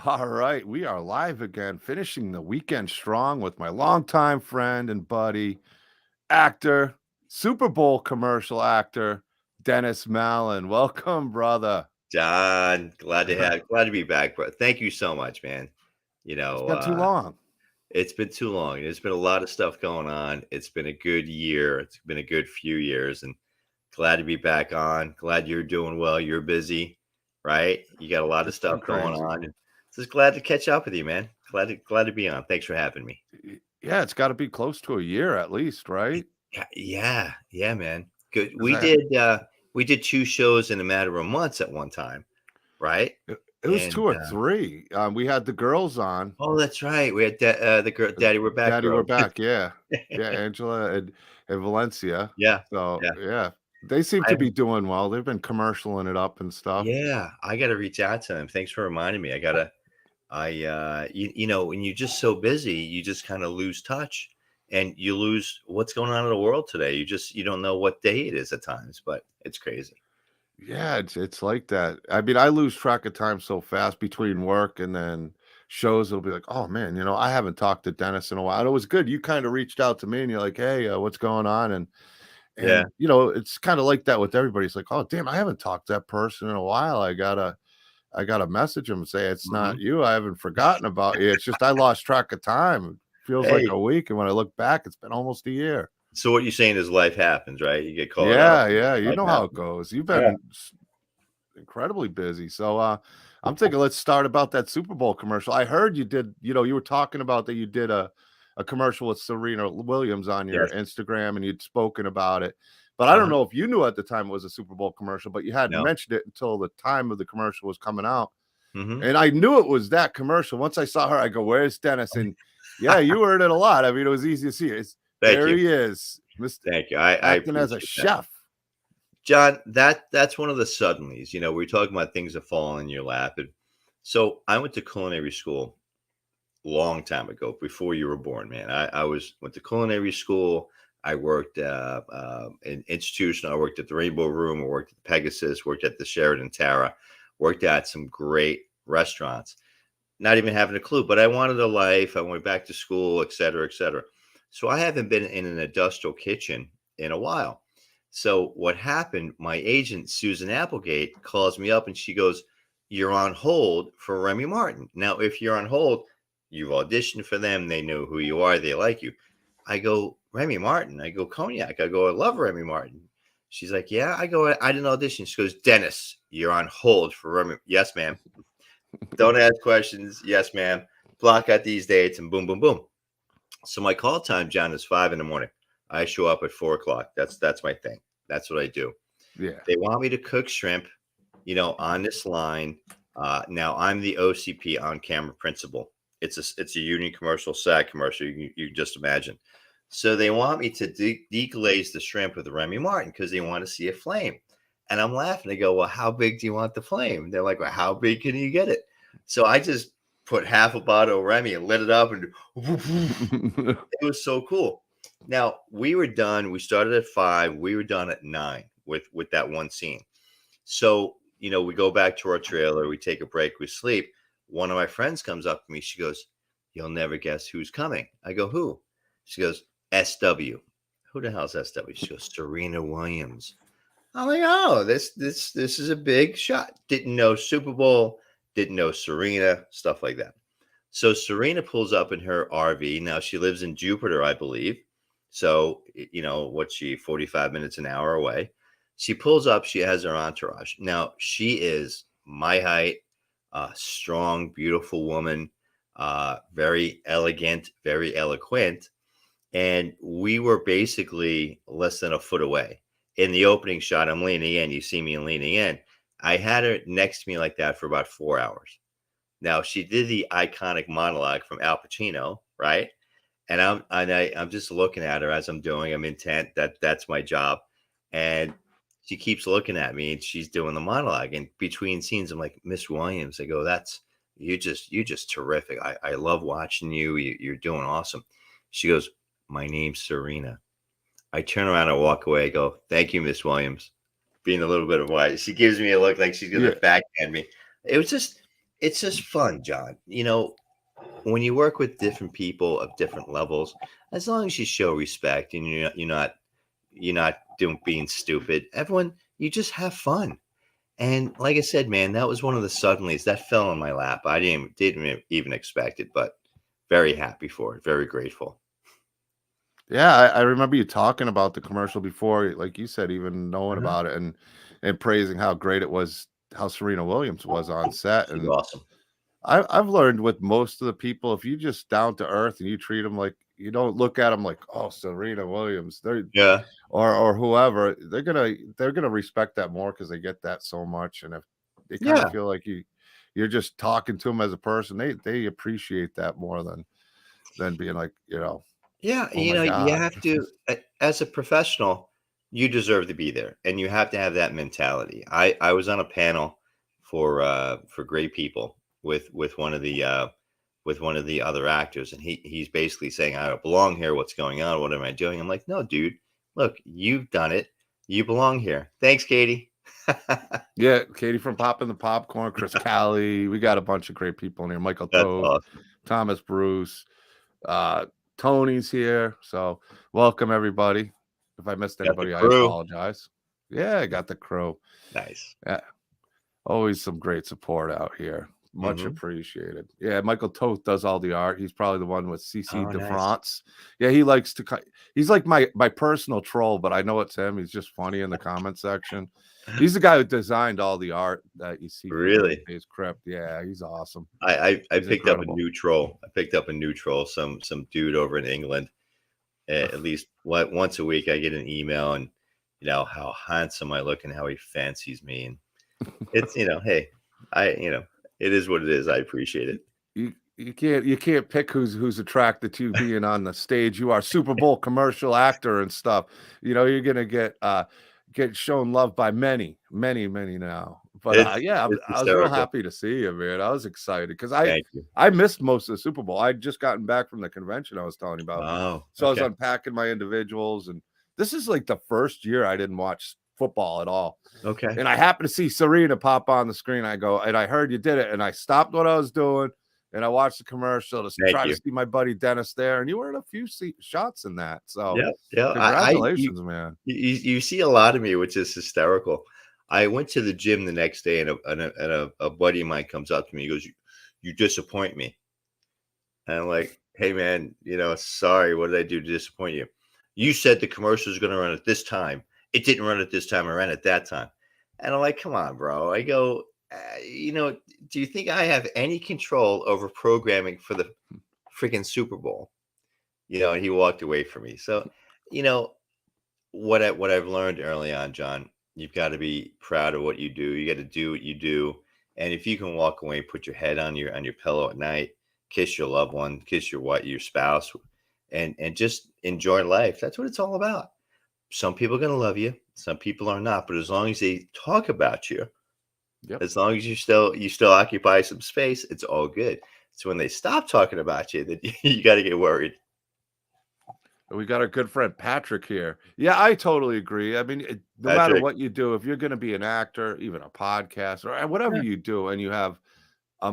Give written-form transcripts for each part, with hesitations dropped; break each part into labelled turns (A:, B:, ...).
A: All right, we are live again, finishing the weekend strong with my longtime friend and buddy, actor, Super Bowl commercial actor, Dennis Mallen. Welcome, brother.
B: John, glad to be back, bro. Thank you so much, man. You
A: It's
B: know,
A: been too long.
B: it's been too long. There's been a lot of stuff going on. It's been a good year. It's been a good few years, and glad to be back on. Glad you're doing well. You're busy, right? You got a lot of
A: It's been
B: stuff going
A: crazy.
B: on, and just glad to catch up with you, man. Glad to be on. Thanks for having me.
A: Yeah, it's got to be close to a year at least, right?
B: Yeah, man. Good.
A: 'Cause I,
B: We did two shows in a matter of months at one time, right?
A: it was two
B: And
A: or three. We had the girls on.
B: oh, that's right. We had the girl, Daddy, we're back,
A: Daddy, we're
B: girl.
A: back. Yeah, yeah, Angela and Valencia.
B: Yeah,
A: So
B: yeah.
A: yeah, they seem
B: I
A: to be doing well. They've been commercialing it up and stuff.
B: yeah, I gotta reach out to him. Thanks for reminding me. When you're just so busy, you just kind of lose touch and you lose what's going on in the world today. You don't know what day it is at times, but it's crazy.
A: Yeah, it's like that. I mean, I lose track of time so fast between work and then shows. It'll be like, oh man, I haven't talked to Dennis in a while. And it was good. You kind of reached out to me and you're like, hey, what's going on?
B: Yeah.
A: And it's kind of like that with everybody. It's like, oh damn, I haven't talked to that person in a while. I gotta message him and say it's
B: Mhm.
A: not you. I haven't forgotten about you. It's just I lost track of time. It feels like
B: Hey,
A: a week, and when I look back, it's been almost a year.
B: so what you're saying is life happens, right? You get caught up.
A: Yeah, yeah, you
B: Life
A: know how it
B: happens.
A: goes. You've
B: Yeah.
A: been incredibly busy. So I'm thinking let's start about that Super Bowl commercial. I heard you did, you were talking about that you did a commercial with Serena Williams on your
B: Yes.
A: Instagram and you'd spoken about it. But I don't
B: Uh-huh.
A: know if you knew at the time it was a Super Bowl commercial, but you hadn't
B: No.
A: mentioned it until the time of the commercial was coming out.
B: Hmm.
A: And I knew it was that commercial. Once I saw her, I go, "Where's Dennis?" And yeah, you heard it a lot. I mean, it was easy to see.
B: Thank
A: There
B: you.
A: he is, Mr.
B: Thank you. I
A: acting as a
B: appreciate that.
A: chef.
B: John, that's one of the suddenlies. We're talking about things that fall in your lap. And so I went to culinary school long time ago, before you were born, man. Went to culinary school. I worked in institution. I worked at the Rainbow Room. I worked at the Pegasus. Worked at the Sheraton Tara. Worked at some great restaurants. Not even having a clue, but I wanted a life. I went back to school, et cetera, et cetera. So I haven't been in an industrial kitchen in a while. So what happened? My agent, Susan Applegate, calls me up and she goes, "You're on hold for Remy Martin." Now, if you're on hold, you've auditioned for them. They know who you are. They like you. I go, "Remy Martin." I go, "Cognac." I go, "I love Remy Martin." She's like, "Yeah." I go, "I didn't audition." She goes, "Dennis, you're on hold for Remy." Yes, ma'am. Don't ask questions. Yes, ma'am. Block out these dates and boom, boom, boom. So my call time, John, is 5 in the morning. I show up at 4 o'clock. That's my thing. That's what I do.
A: Yeah.
B: They want me to cook shrimp, on this line. Now I'm the OCP, on camera principal. It's a union commercial, SAG commercial. You just imagine. So they want me to deglaze the shrimp with Remy Martin because they want to see a flame. And I'm laughing. They go, "Well, how big do you want the flame?" They're like, "Well, how big can you get it?" So I just put half a bottle of Remy and lit it up, and it was so cool. Now we were done. We started at 5. We were done at 9 with that one scene. So we go back to our trailer. We take a break. We sleep. One of my friends comes up to me. She goes, "You'll never guess who's coming." I go, "Who?" She goes, "SW." Who the hell's SW? She goes, "Serena Williams." I'm like, "Oh, this is a big shot." Didn't know Super Bowl. Didn't know Serena. Stuff like that. So Serena pulls up in her RV. Now she lives in Jupiter, I believe. So, what's she, 45 minutes an hour away? She pulls up. She has her entourage. Now she is my height, strong, beautiful woman, very elegant, very eloquent. And we were basically less than a foot away. In the opening shot, I'm leaning in. You see me leaning in. I had her next to me like that for about 4 hours. Now she did the iconic monologue from Al Pacino, right? And I'm just looking at her as I'm doing. I'm intent that that's my job, and she keeps looking at me and she's doing the monologue. And between scenes, I'm like, "Miss Williams," I go, "That's you just terrific. I love watching you. You're doing awesome." She goes, "My name's Serena." I turn around and walk away. I go, "Thank you, Miss Williams." Being a little bit of white, she gives me a look like she's gonna
A: Yeah.
B: backhand me. It was just it's just fun, John. When you work with different people of different levels, as long as you show respect and you're not doing being stupid, everyone, you just have fun. And like I said, man, that was one of the suddenlies that fell in my lap. I didn't even expect it, but very happy for it. Very grateful.
A: Yeah, I remember you talking about the commercial before, like you said, even knowing
B: Uh-huh.
A: about it and praising how great it was, how Serena Williams was on set.
B: She's
A: And
B: awesome.
A: I've learned with most of the people, if you just down to earth and you treat them like you don't look at them like, oh, Serena Williams, they're
B: Yeah.
A: or whoever, they're gonna respect that more because they get that so much. And if they kind of
B: Yeah.
A: feel like you're just talking to them as a person, they appreciate that more than being like,
B: Yeah.
A: oh my
B: You
A: God.
B: have to, as a professional, you deserve to be there and you have to have that mentality. I was on a panel for great people with one of the other actors, and he's basically saying, I don't belong here. What's going on? What am I doing? I'm like, no, dude, look, you've done it. You belong here. Thanks, Katie.
A: Yeah, Katie from Poppin' the Popcorn, Chris Callie. We got a bunch of great people in here. Michael
B: That's
A: Toth,
B: awesome.
A: Thomas Bruce, uh, Tony's here. So welcome everybody. If I missed
B: Got the
A: anybody, I
B: crew.
A: apologize. Yeah, I got the crew.
B: Nice.
A: Yeah, always some great support out here. Much
B: Hmm.
A: appreciated. Yeah, Michael Toth does all the art. He's probably the one with CC
B: Oh,
A: de
B: nice.
A: France. Yeah, he likes to he's like my personal troll, but I know it's him. He's just funny in the comment section. He's the guy who designed all the art that you see for
B: Really?
A: Doomsday's Krypt. Yeah, he's awesome.
B: I
A: He's
B: picked up a
A: incredible.
B: new troll. I picked up a new troll. Some dude over in England. At least once a week, I get an email and how handsome I look and how he fancies me. And it's hey, it is what it is. I appreciate it.
A: You can't pick who's attracted to you being on the stage. You are Super Bowl commercial actor and stuff. You're gonna get shown love by many, many, many now. But yeah,
B: It's
A: I was real
B: hysterical.
A: happy to see you, man. I was excited because I
B: Thank you.
A: I missed most of the Super Bowl. I'd just gotten back from the convention I was telling you about,
B: Oh,
A: so I was
B: okay,
A: unpacking my individuals, and this is like the first year I didn't watch football at all.
B: okay.
A: And I happened to see Serena pop on the screen. I go, and I heard you did it, and I stopped what I was doing and I watched the commercial to
B: Thank
A: try to
B: you.
A: see my buddy Dennis there, and you were in a few shots in that. So
B: Yeah, yeah.
A: congratulations, man.
B: You see a lot of me, which is hysterical. I went to the gym the next day, and a buddy of mine comes up to me. He goes, "You disappoint me." And I'm like, "Hey, man, sorry. What did I do to disappoint you? You said the commercial is going to run at this time. It didn't run at this time. It ran at that time." And I'm like, "Come on, bro." I go, do you think I have any control over programming for the freaking Super Bowl?" And he walked away from me. So, you know, what I've learned early on, John, you've got to be proud of what you do. You got to do what you do. And if you can walk away, put your head on your pillow at night, kiss your loved one, kiss your spouse, and just enjoy life. That's what it's all about. Some people are gonna love you, some people are not. But as long as they talk about you,
A: Yep.
B: as long as you still occupy some space, it's all good. So when they stop talking about you, that you got to get worried.
A: We got our good friend Patrick here. Yeah, I totally agree. I mean, no matter
B: Patrick.
A: what you do, if you're going to be an actor, even a podcast, or whatever
B: Yeah.
A: you do, and you have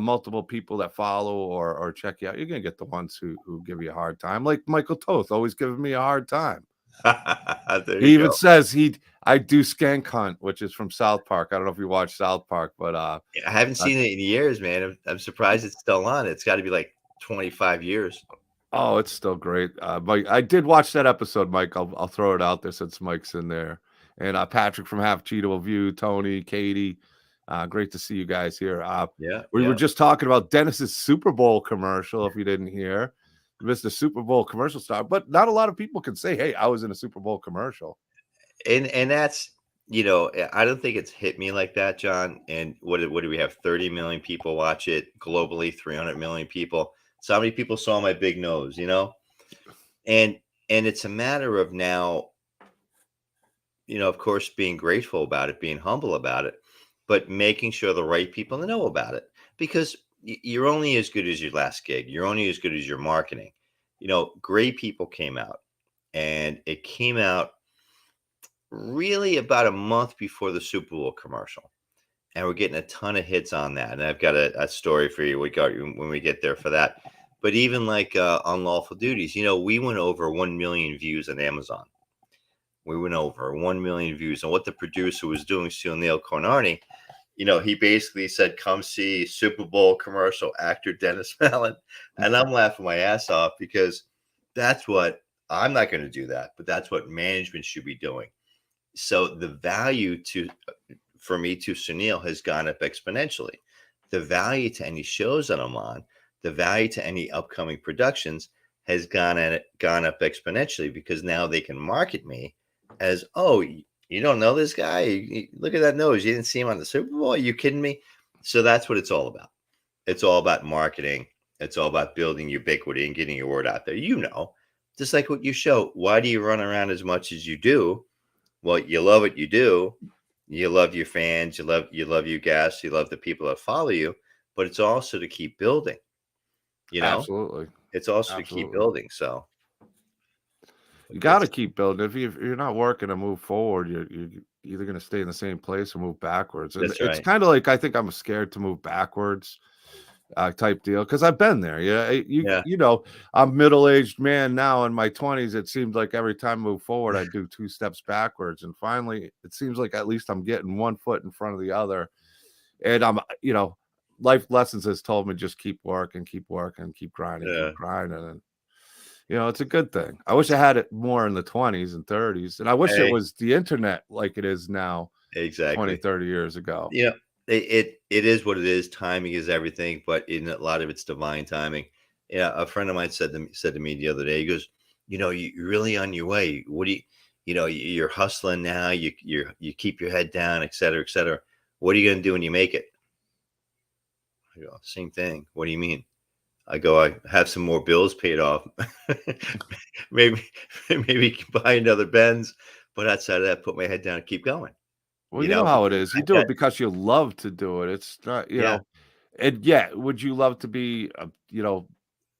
A: multiple people that follow or check you out, you're going to get the ones who give you a hard time. Like Michael Toth, always giving me a hard time.
B: There you
A: He even
B: go.
A: says I do Skank Hunt, which is from South Park. I don't know if you watch South Park, but
B: I haven't
A: uh
B: seen it in years, man. I'm surprised it's still on. It's got to be like 25 years.
A: oh, it's still great. Mike, I did watch that episode, Mike. I'll throw it out there since Mike's in there. And Patrick from Half Cheetah View, Tony, Katie. Great to see you guys here.
B: Yeah,
A: We were
B: yeah.
A: just talking about Dennis's Super Bowl commercial, if you didn't hear. Mr. Super Bowl commercial star, but not a lot of people can say, hey, I was in a Super Bowl commercial.
B: And that's I don't think it's hit me like that, John. And what do we have? 30 million people watch it globally, 300 million people. So how many people saw my big nose? And it's a matter of now, of course, being grateful about it, being humble about it, but making sure the right people know about it because you're only as good as your last gig. You're only as good as your marketing. Great people came out, and it came out really about a month before the Super Bowl commercial. and we're getting a ton of hits on that. And I've got a story for you. When we get there for that. But even like Unlawful Duties, we went over 1 million views on Amazon. We went over 1 million views. And what the producer was doing, Neil Cornarney, he basically said, come see Super Bowl commercial actor Dennis Mallen. And I'm laughing my ass off because that's what I'm not going to do that, but that's what management should be doing. So the value for me to Sunil has gone up exponentially. The value to any shows that I'm on, the value to any upcoming productions has gone up exponentially because now they can market me as, oh, you don't know this guy? Look at that nose. You didn't see him on the Super Bowl? Are you kidding me? So that's what it's all about. It's all about marketing. It's all about building ubiquity and getting your word out there. Just like what you show. Why do you run around as much as you do? Well, you love what you do. You love your fans. You love your guests. You love the people that follow you. But it's also to keep building.
A: Absolutely.
B: It's also to keep building. So
A: you got to keep building. If you're not working to move forward, you're either going to stay in the same place or move backwards. And
B: That's
A: it's
B: right.
A: kind of like, I think I'm scared to move backwards type deal because I've been there. I'm a middle-aged man now in my 20s. It seems like every time I move forward, I do 2 steps backwards. And finally, it seems like at least I'm getting 1 foot in front of the other. And life lessons has told me just keep working, keep grinding, keep grinding. And it's a good thing. I wish I had it more in the 20s and 30s. And I wish it was the internet like it is now,
B: exactly
A: 20, 30 years ago.
B: It is what it is. Timing is everything, but in a lot of it's divine timing. A friend of mine said to me the other day, he goes, you're really on your way. What do you're hustling now. You keep your head down, et cetera, et cetera. What are you going to do when you make it? I go, same thing. What do you mean? I go, I have some more bills paid off. maybe buy another Benz, but outside of that, put my head down and keep going.
A: Well, you know how it is. You do it because you love to do it. It's not, and would you love to be,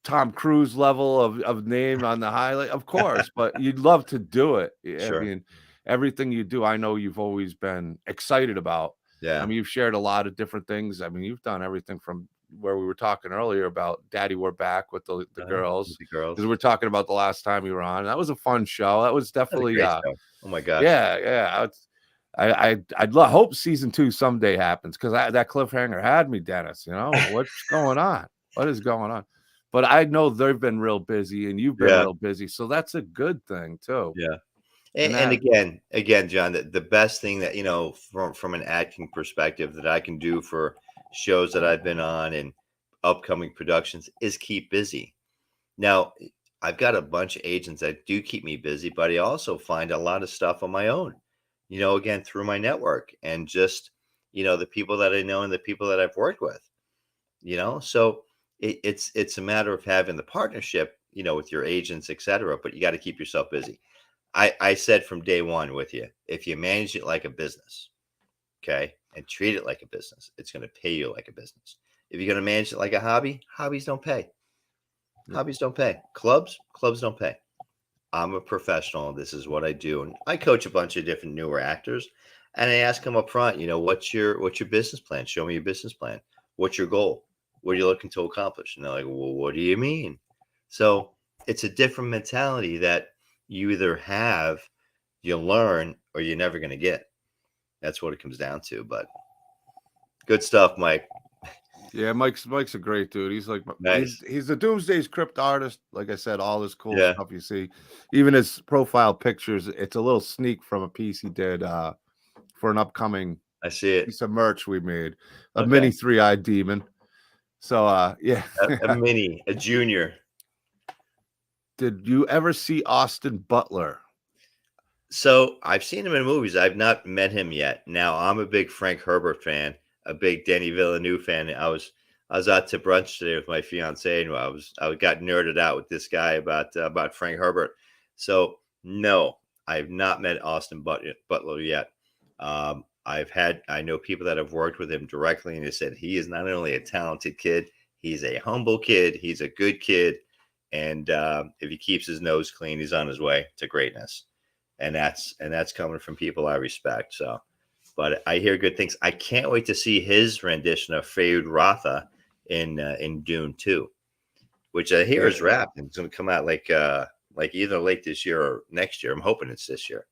A: Tom Cruise level of name on the highlight? Of course, but you'd love to do it.
B: Sure.
A: I mean, everything you do, I know you've always been excited about.
B: Yeah.
A: I mean, you've shared a lot of different things. I mean, you've done everything from where we were talking earlier about Daddy, We're Back with the girls. Because we're talking about the last time you were on. That was a fun show. That was definitely,
B: show. Oh my gosh.
A: Yeah. I'd hope season 2 someday happens because that cliffhanger had me, Dennis. What's going on? What is going on? But I know they've been real busy and you've been real busy, so that's a good thing too.
B: Yeah, and again, John, the best thing that from an acting perspective that I can do for shows that I've been on and upcoming productions is keep busy. Now, I've got a bunch of agents that do keep me busy, but I also find a lot of stuff on my own. Again, through my network and just, the people that I know and the people that I've worked with, so it's a matter of having the partnership, with your agents, et cetera, but you got to keep yourself busy. I said from day one with you, if you manage it like a business, okay, and treat it like a business, it's going to pay you like a business. If you're going to manage it like a hobby, hobbies don't pay. Hobbies don't pay. Clubs don't pay. I'm a professional. This is what I do. And I coach a bunch of different newer actors. And I ask them up front, what's your business plan? Show me your business plan. What's your goal? What are you looking to accomplish? And they're like, well, what do you mean? So it's a different mentality that you either have, you learn, or you're never going to get. That's what it comes down to. But good stuff, Mike.
A: Yeah, Mike's a great dude. He's like,
B: nice.
A: He's the Doomsday's Krypt artist. Like I said, all this cool stuff you see, even his profile pictures. It's a little sneak from a piece he did for an upcoming.
B: I see it.
A: Piece of merch we made, a mini 3-eyed demon. So yeah,
B: a junior.
A: Did you ever see Austin Butler?
B: So I've seen him in movies. I've not met him yet. Now I'm a big Frank Herbert fan. A big Denny Villeneuve fan. I was out to brunch today with my fiance, and I got nerded out with this guy about Frank Herbert. So no, I've not met Austin Butler yet. I know people that have worked with him directly, and they said he is not only a talented kid, he's a humble kid, he's a good kid, and if he keeps his nose clean, he's on his way to greatness. And that's coming from people I respect. So but I hear good things. I can't wait to see his rendition of Fayed Rotha in Dune 2, which I hear is wrapped and it's going to come out like either late this year or next year. I'm hoping it's this year.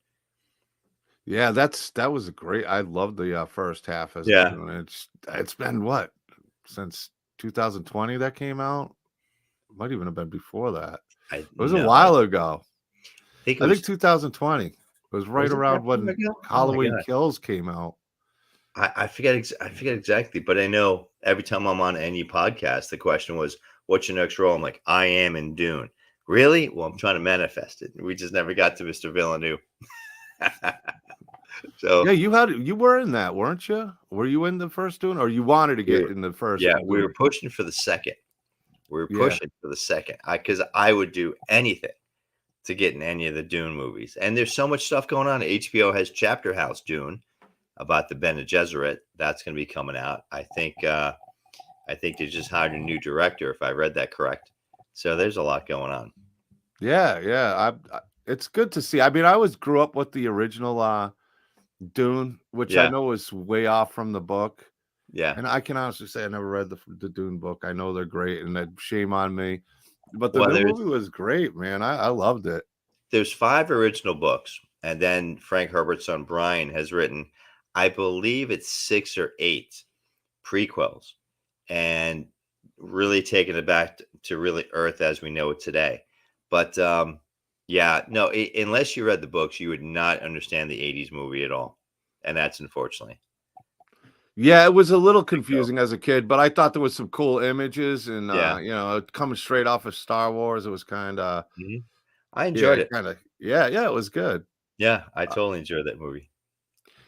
A: Yeah, that was a great. I love the first half as
B: Yeah.
A: Dune. It's been what, since 2020 that came out? Might even have been before that. It was a while ago. I think 2020. It was right around when Halloween Kills came out.
B: I forget exactly, but I know every time I'm on any podcast, the question was, "What's your next role?" I'm like, "I am in Dune." Really? Well, I'm trying to manifest it. We just never got to Mr. Villeneuve. So
A: yeah, you were in that, weren't you? Were you in the first Dune, or you wanted to get in the first?
B: Yeah,
A: Dune?
B: we were pushing for the second. Because I would do anything to get in any of the Dune movies. And there's so much stuff going on. HBO has Chapter House Dune about the Bene Gesserit. That's going to be coming out. I think they just hired a new director, if I read that correct. So there's a lot going on.
A: Yeah. It's good to see. I mean, I grew up with the original Dune, which I know is way off from the book.
B: Yeah.
A: And I can honestly say I never read the Dune book. I know they're great, and shame on me. But the new movie was great, man. I loved it.
B: There's 5 original books, and then Frank Herbert's son Brian has written, I believe it's 6 or 8 prequels, and really taking it back to really Earth as we know it today. But unless you read the books, you would not understand the 80s movie at all. And that's unfortunately.
A: Yeah, it was a little confusing as a kid, but I thought there was some cool images and coming straight off of Star Wars, it was kind of
B: I enjoyed it.
A: It was good.
B: Yeah, I totally enjoyed that movie.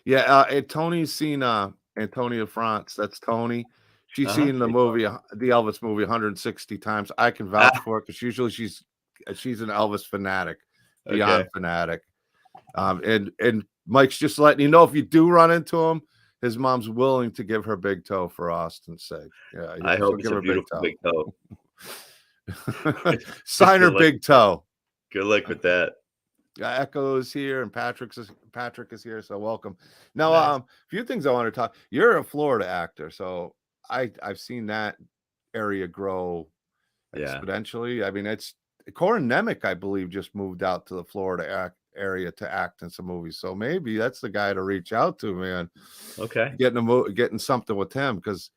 A: Yeah, and Tony's seen Antonia France. That's Tony. She's seen the movie, the Elvis movie 160 times. I can vouch for it because usually she's an Elvis fanatic, beyond fanatic. And Mike's just letting you know if you do run into him, his mom's willing to give her big toe for Austin's sake. Yeah,
B: I hope it's a beautiful big toe.
A: Sign her big toe.
B: Good luck with that.
A: Echo is here and Patrick is here, so welcome. Now, a few things I want to talk. You're a Florida actor, so I've seen that area grow exponentially. I mean, it's Corin Nemec, I believe, just moved out to the Florida area to act in some movies. So maybe that's the guy to reach out to, man.
B: Okay.
A: Getting something with him, because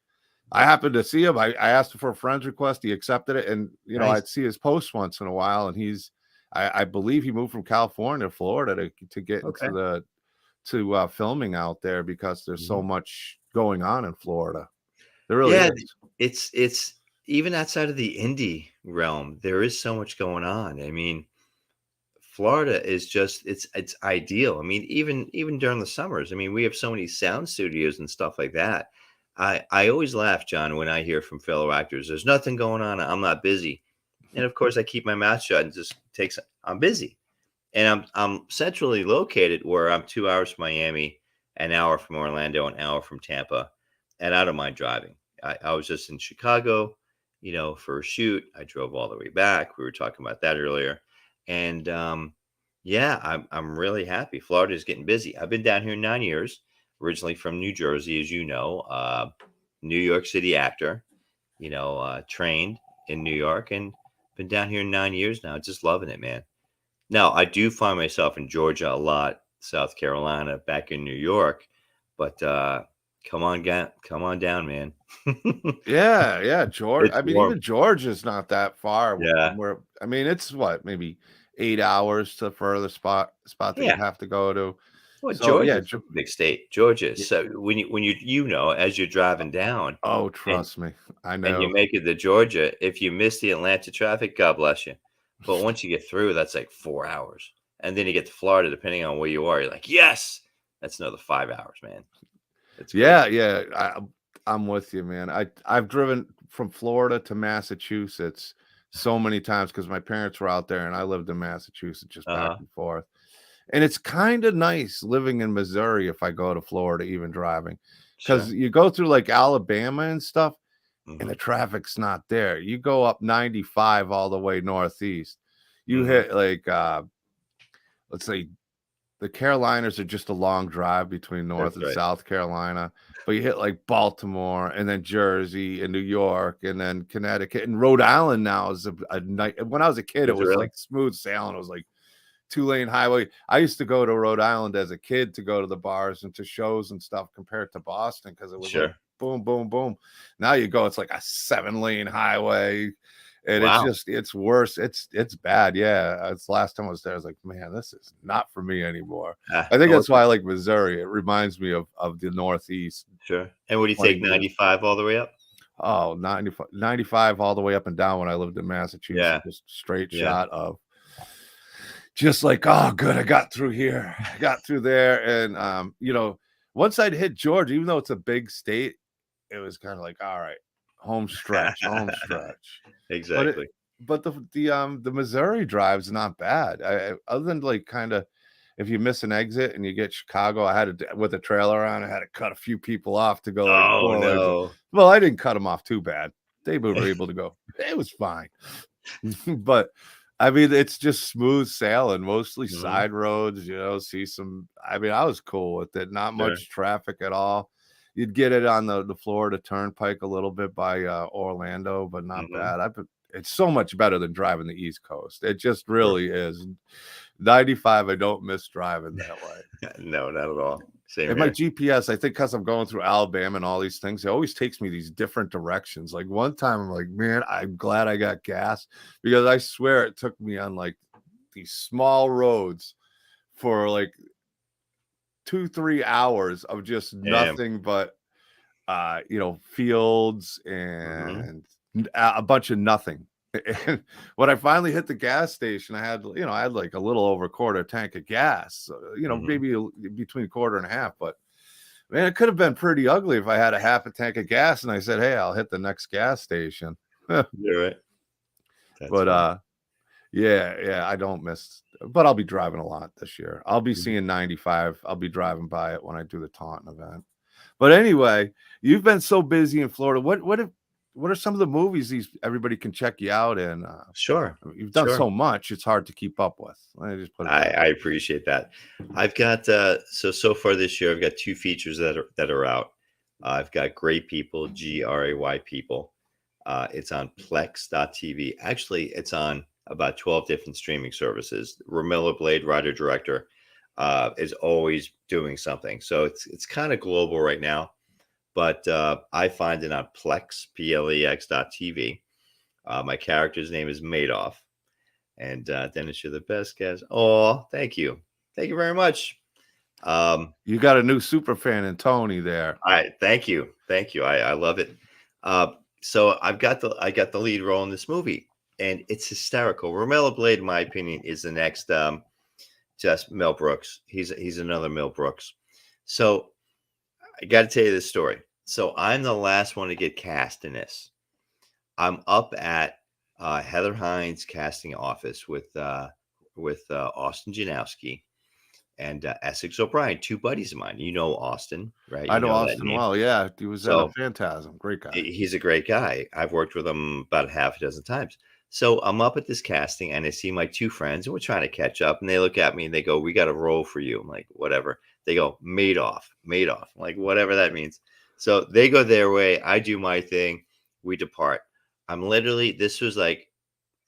A: I happened to see him. I asked him for a friend's request. He accepted it. And, I'd see his posts once in a while. And I believe he moved from California to Florida to get into filming out there, because there's so much going on in Florida. There really is.
B: It's even outside of the indie realm, there is so much going on. I mean, Florida is just it's ideal. I mean, even during the summers, I mean, we have so many sound studios and stuff like that. I always laugh, John, when I hear from fellow actors, there's nothing going on, I'm not busy. And of course I keep my mouth shut and just I'm busy. And I'm centrally located, where I'm 2 hours from Miami, an hour from Orlando, an hour from Tampa, and I don't mind driving. I was just in Chicago, for a shoot. I drove all the way back. We were talking about that earlier. And I'm really happy. Florida is getting busy. I've been down here 9 years, originally from New Jersey, as you know, New York City actor, trained in New York, and been down here 9 years now. Just loving it, man. Now, I do find myself in Georgia a lot, South Carolina, back in New York, but come on down, man.
A: Yeah, Georgia. I mean,
B: warm.
A: even Georgia's not that far.
B: Yeah.
A: I mean, it's maybe 8 hours to further spot that you have to go to.
B: Well, Georgia's a big state. Georgia. So when you as you're driving down.
A: Oh, trust me, I know.
B: And you make it to Georgia. If you miss the Atlanta traffic, God bless you. But once you get through, that's like 4 hours. And then you get to Florida, depending on where you are, you're like, yes, that's another 5 hours, man.
A: I'm with you, man. I've driven from Florida to Massachusetts so many times because my parents were out there and I lived in Massachusetts, just back and forth. And it's kind of nice living in Missouri if I go to Florida, even driving, because you go through like Alabama and stuff, and the traffic's not there. You go up 95 all the way northeast. You hit like let's say the Carolinas are just a long drive between North
B: That's
A: and
B: right.
A: South Carolina, but you hit like Baltimore and then Jersey and New York and then Connecticut and Rhode Island now is a night. When I was a kid, it
B: Is it
A: was
B: really?
A: like smooth sailing. It was like 2-lane highway. I used to go to Rhode Island as a kid to go to the bars and to shows and stuff compared to Boston because it was like
B: Sure.
A: boom, boom, boom. Now you go, it's like a 7-lane highway. And
B: Wow.
A: it's worse. It's bad. Yeah. It's last time I was there. I was like, man, this is not for me anymore. I think
B: And
A: that's why I like Missouri. It reminds me of the Northeast.
B: sure. And what do you
A: 20
B: take?
A: years.
B: 95 all the way up?
A: Oh, 95 all the way up and down when I lived in Massachusetts.
B: Yeah.
A: Just straight
B: Yeah.
A: shot of just like, oh, good, I got through here. I got through there. And once I'd hit Georgia, even though it's a big state, it was kind of like, all right, home stretch.
B: Exactly.
A: But the Missouri drive's not bad. Other than like kind of if you miss an exit and you get Chicago, I had to with a trailer on. I had to cut a few people off to go like
B: Oh,
A: forward.
B: no.
A: Well, I didn't cut them off too bad. They were able to go. It was fine. But I mean, it's just smooth sailing, mostly
B: Mhm.
A: side roads. See some. I mean, I was cool with it. Not
B: Sure.
A: much traffic at all. You'd get it on the Florida Turnpike a little bit by Orlando, but not
B: Mhm.
A: bad. It's so much better than driving the East Coast. It just
B: Sure.
A: really is. 95, I don't miss driving that way.
B: No, not at all. Same
A: And my
B: here.
A: GPS, I think because I'm going through Alabama and all these things, it always takes me these different directions. Like one time I'm like, man, I'm glad I got gas because I swear it took me on like these small roads for like 2-3 hours of just
B: Damn.
A: nothing but fields
B: Mhm.
A: and a bunch of nothing. And when I finally hit the gas station, I had like a little over a quarter tank of gas,
B: Mhm.
A: maybe between a quarter and a half. But man, it could have been pretty ugly if I had a half a tank of gas and I said, hey, I'll hit the next gas station.
B: You're right. That's
A: But
B: funny.
A: yeah, I don't miss, but I'll be driving a lot this year. I'll be
B: Mhm.
A: seeing 95. I'll be driving by it when I do the Taunton event. But anyway, you've been so busy in Florida. What are some of the movies everybody can check you out in?
B: Sure.
A: I mean, you've done
B: Sure.
A: so much; it's hard to keep up with. Let me just put it that
B: I
A: way.
B: appreciate that. I've got so far this year I've got 2 features that are out. I've got Great People, Gray People. It's on Plex.tv. Actually, it's on about 12 different streaming services. Romello Blade, writer director, is always doing something. So it's kind of global right now. But I find it on Plex.tv. My character's name is Madoff. And Dennis, you're the best guest. Oh, thank you very much.
A: You got a new super fan in Tony there.
B: Thank you, I love it. So I got the lead role in this movie, and it's hysterical. Romello Blade, in my opinion, is the next just Mel Brooks. He's another Mel Brooks. So I got to tell you this story. So I'm the last one to get cast in this. I'm up at Heather Hines' casting office with Austin Janowski and Essex O'Brien, 2 buddies of mine. You know Austin, right?
A: I
B: You
A: know
B: know that
A: Austin
B: name.
A: well. Yeah, he was in a
B: So
A: Phantasm. Great guy.
B: he's a great guy. I've worked with him about a half a dozen times. So I'm up at this casting and I see my 2 friends and we're trying to catch up. And they look at me and they go, "We got a role for you." I'm like, "Whatever." They go, Madoff. I'm like, whatever that means. So they go their way. I do my thing. We depart. This was like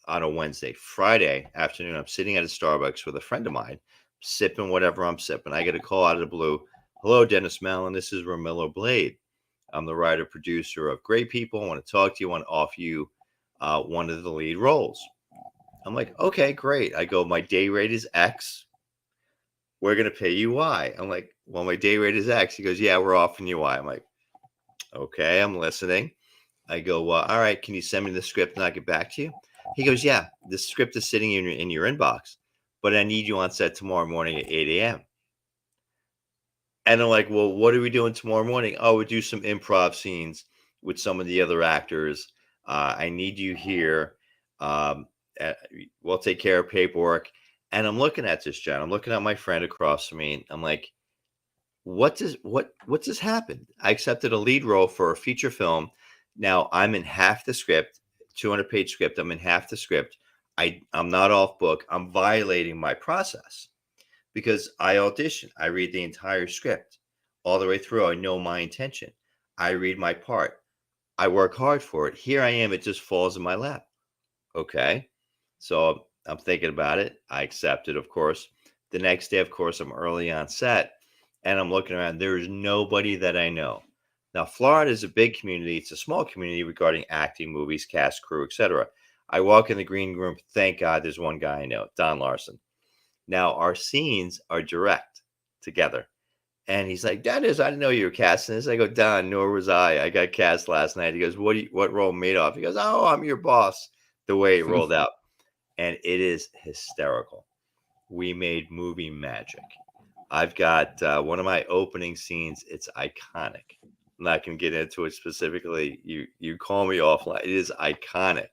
B: on a Wednesday. Friday afternoon, I'm sitting at a Starbucks with a friend of mine, sipping whatever I'm sipping. I get a call out of the blue. "Hello, Dennis Mallen. This is Romello Blade. I'm the writer producer of Great People. I want to talk to you. I want to offer you one of the lead roles." I'm like, "Okay, great." I go, "My day rate is X. We're going to pay you Y." I'm like, "Well, my day rate is X." He goes, "Yeah, we're offering you Y." I'm like, "Okay, I'm listening." I go, "Well, all right, can you send me the script and I'll get back to you?" He goes, "Yeah, the script is sitting in your inbox, but I need you on set tomorrow morning at 8 a.m. And I'm like, "Well, what are we doing tomorrow morning?" "Oh, we do some improv scenes with some of the other actors. I need you here. Um, uh, we'll take care of paperwork." And I'm looking at this, John. I'm looking at my friend across from me. And I'm like, what's this happened? I accepted a lead role for a feature film. Now I'm in half the script, 200-page script. I'm in half the script. I'm not off book. I'm violating my process. because I audition. I read the entire script all the way through. I know my intention. I read my part. I work hard for it. Here I am. It just falls in my lap. Okay. So I'm thinking about it. I accept it, of course. The next day, of course, I'm early on set and I'm looking around. There is nobody that I know. Now, Florida is a big community. It's a small community regarding acting, movies, cast, crew, etc. I walk in the green room. Thank God there's one guy I know, Don Larson. Now, our scenes are direct together. And he's like, Dennis, I didn't know you were casting this. I go, Don, nor was I. I got cast last night. He goes, what role made off? He goes, oh, I'm your boss. The way it rolled out. And it is hysterical. We made movie magic. I've got one of my opening scenes. It's iconic. I'm not going to get into it specifically. You call me offline. It is iconic.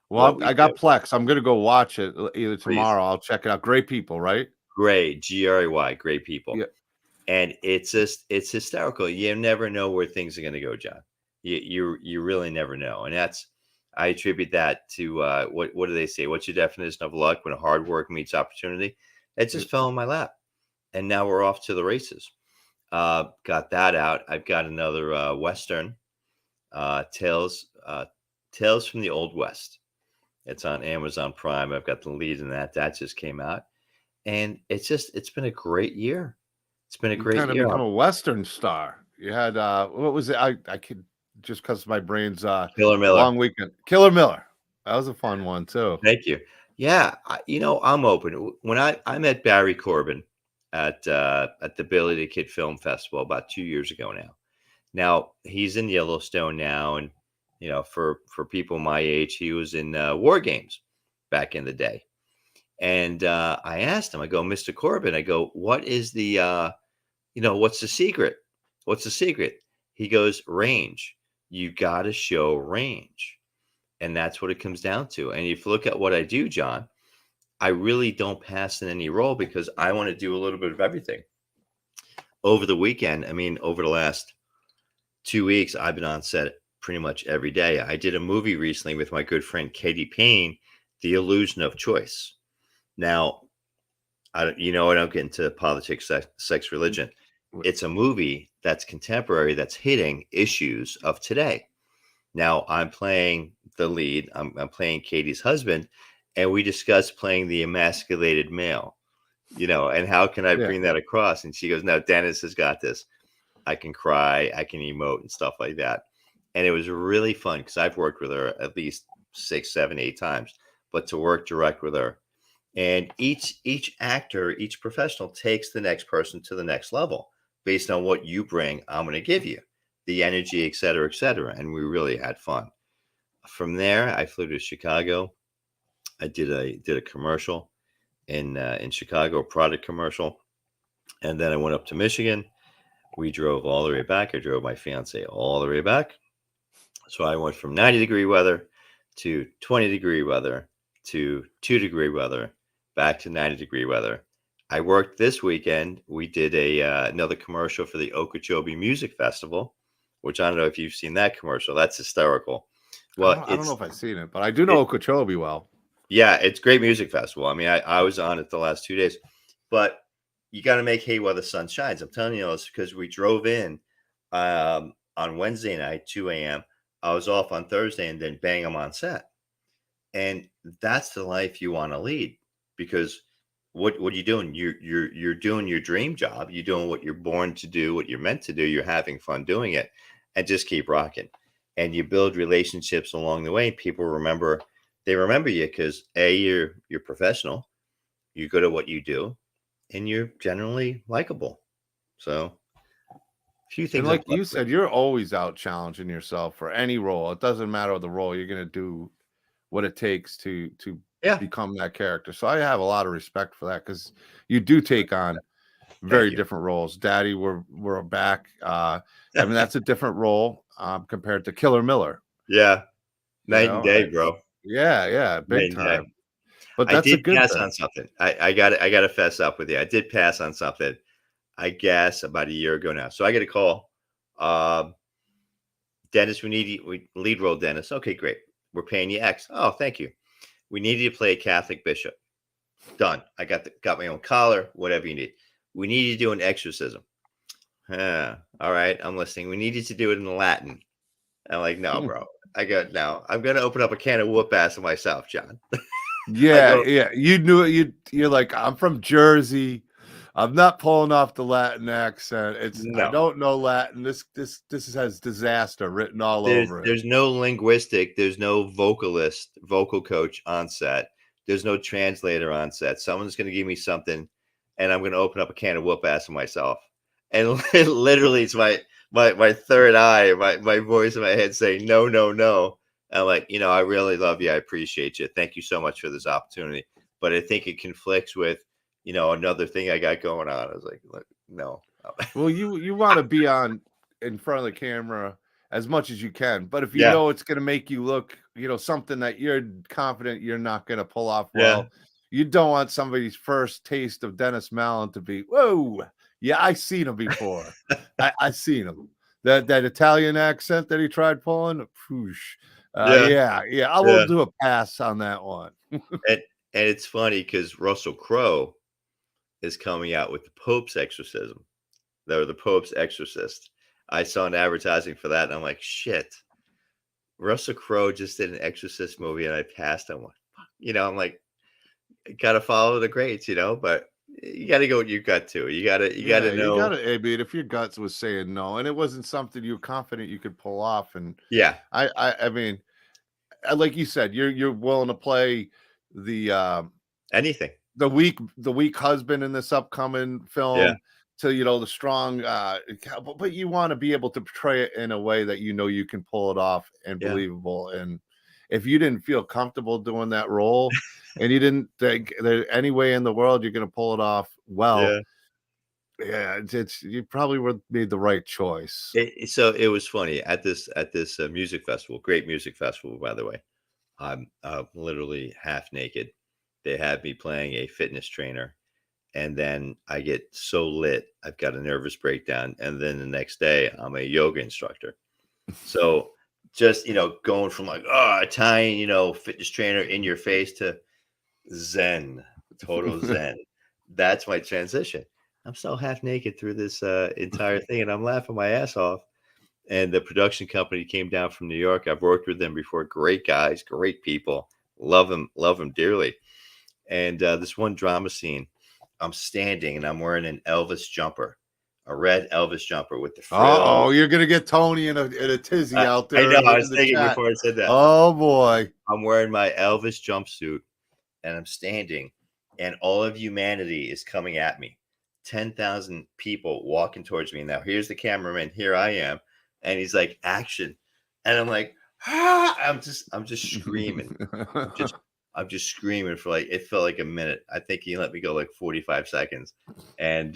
A: Well, I got Plex. I'm gonna go watch it either tomorrow.
B: Please.
A: I'll check it out. Great people, right?
B: Great, Gray, great people.
A: Yeah.
B: And it's hysterical. You never know where things are going to go, John. You really never know. And I attribute that to what do they say? What's your definition of luck? When hard work meets opportunity? It just fell in my lap, and now we're off to the races. Got that out. I've got another Western, Tales from the Old West. It's on Amazon Prime. I've got the lead in that. That just came out, and it's been a great year. It's been a great
A: kind of
B: year.
A: become a Western star. You had what was it? I could just because my brain's
B: Killer Miller.
A: Long Weekend. Killer Miller. That was a fun one too.
B: Thank you. Yeah, I'm open. When I met Barry Corbin at the Billy the Kid Film Festival about 2 years ago now. Now he's in Yellowstone now, and for people my age, he was in War Games back in the day. And I asked him, I go, Mr. Corbin, I go, what is the what's the secret? What's the secret? He goes, range. You got to show range. And that's what it comes down to. And if you look at what I do, John, I really don't pass in any role because I want to do a little bit of everything. Over the weekend, over the last 2 weeks, I've been on set pretty much every day. I did a movie recently with my good friend Katie Payne, The Illusion of Choice. Now, I don't get into politics, sex, religion. It's a movie that's contemporary, that's hitting issues of today. Now, I'm playing the lead. I'm playing Katie's husband, and we discussed playing the emasculated male, and how can I bring that across? And she goes, no, Dennis has got this. I can cry, I can emote and stuff like that. And it was really fun because I've worked with her at least 6, 7, 8 times, but to work direct with her. And each actor, each professional takes the next person to the next level based on what you bring. I'm going to give you the energy, et cetera, et cetera. And we really had fun. From there, I flew to Chicago. I did a commercial in Chicago, a product commercial. And then I went up to Michigan. We drove all the way back. I drove my fiance all the way back. So I went from 90-degree weather to 20-degree weather to 2-degree weather, back to 90-degree weather. I worked this weekend. We did another commercial for the Okeechobee Music Festival, which I don't know if you've seen that commercial. That's hysterical. Well,
A: I don't know if I've seen it, but I do know Okeechobee well.
B: Yeah, it's a great music festival. I was on it the last 2 days, but you got to make hay while the sun shines. I'm telling you this because we drove in on Wednesday night, 2 a.m. I was off on Thursday, and then bang, I'm on set. And that's the life you want to lead, because what are you doing? You're doing your dream job. You're doing what you're born to do, what you're meant to do. You're having fun doing it, and just keep rocking. And you build relationships along the way. People remember you because you're professional. You're good at what you do, and you're generally likable. So a few things.
A: And like you said, you're always out challenging yourself for any role. It doesn't matter the role. You're going to do what it takes to become that character. So I have a lot of respect for that, because you do take on very different roles. Daddy, we're back. That's a different role compared to Killer Miller.
B: Yeah, night and day, bro.
A: Yeah, big time. But
B: that's a good pass on something. I got to fess up with you. I did pass on something, I guess, about a year ago now. So I get a call. Dennis, we lead role, Dennis. Okay, great. We're paying you X. Oh, thank you. We need you to play a Catholic bishop. Done. I got my own collar, whatever you need. We need you to do an exorcism. All right, I'm listening. We need you to do it in Latin. I'm like, no, bro. I go, no, I'm gonna open up a can of whoop ass of myself, John. I
A: Yeah,
B: go,
A: yeah. You knew it. You're like, I'm from Jersey. I'm not pulling off the Latin accent. I
B: no.
A: don't know Latin. This has disaster written all
B: There's
A: over it.
B: there's no linguistic, there's no vocal coach on set. There's no translator on set. Someone's gonna give me something, and I'm gonna open up a can of whoop ass of myself. And literally, it's my third eye, my voice in my head saying, no, no, no. I'm like, I really love you. I appreciate you. Thank you so much for this opportunity. But I think it conflicts with, another thing I got going on. I was like, no.
A: Well, you want to be on in front of the camera as much as you can, but if you
B: Yeah.
A: know it's going to make you look, something that you're confident you're not going to pull off
B: Yeah.
A: well, you don't want somebody's first taste of Dennis Mallen to be, whoa, yeah, I seen him before. I seen him. That Italian accent that he tried pulling, whoosh.
B: Yeah.
A: Yeah, I will
B: Yeah.
A: do a pass on that one.
B: And it's funny because Russell Crowe is coming out with the Pope's exorcism. The Pope's exorcist. I saw an advertising for that, and I'm like, shit. Russell Crowe just did an exorcist movie, and I passed. I'm like, fuck. I'm like, gotta follow the greats, but you gotta go what you got to. You gotta
A: You
B: know.
A: gotta. I mean, if your guts was saying no, and it wasn't something you're confident you could pull off, and
B: Yeah,
A: I mean, like you said, you're willing to play the
B: anything.
A: the weak husband in this upcoming
B: Yeah,
A: film to the strong but you want to be able to portray it in a way that you can pull it off and
B: yeah,
A: believable. And if you didn't feel comfortable doing that role and you didn't think there's any way in the world you're going to pull it off well,
B: yeah.
A: yeah, it's you probably would made the right choice.
B: So it was funny at this music festival. Great music festival, by the way. I'm literally half naked. They had me playing a fitness trainer. And then I get so lit, I've got a nervous breakdown. And then the next day, I'm a yoga instructor. So just, going from like, Italian, fitness trainer in your face to Zen, total Zen. That's my transition. I'm so half naked through this entire thing, and I'm laughing my ass off. And the production company came down from New York. I've worked with them before. Great guys, great people. Love them dearly. And this one drama scene, I'm standing and I'm wearing an Elvis jumper, a red Elvis jumper with the
A: Oh,
B: frills.
A: you're gonna get Tony in a tizzy out
B: I
A: there
B: know.
A: in
B: I
A: the
B: was thinking
A: chat.
B: before I said that.
A: Oh boy.
B: I'm wearing my Elvis jumpsuit and I'm standing, and all of humanity is coming at me. 10,000 people walking towards me. Now, here's the cameraman. Here I am. And he's like, action. And I'm like, I'm just screaming. I'm just I'm just screaming for like it felt like a minute. I think he let me go like 45 seconds. And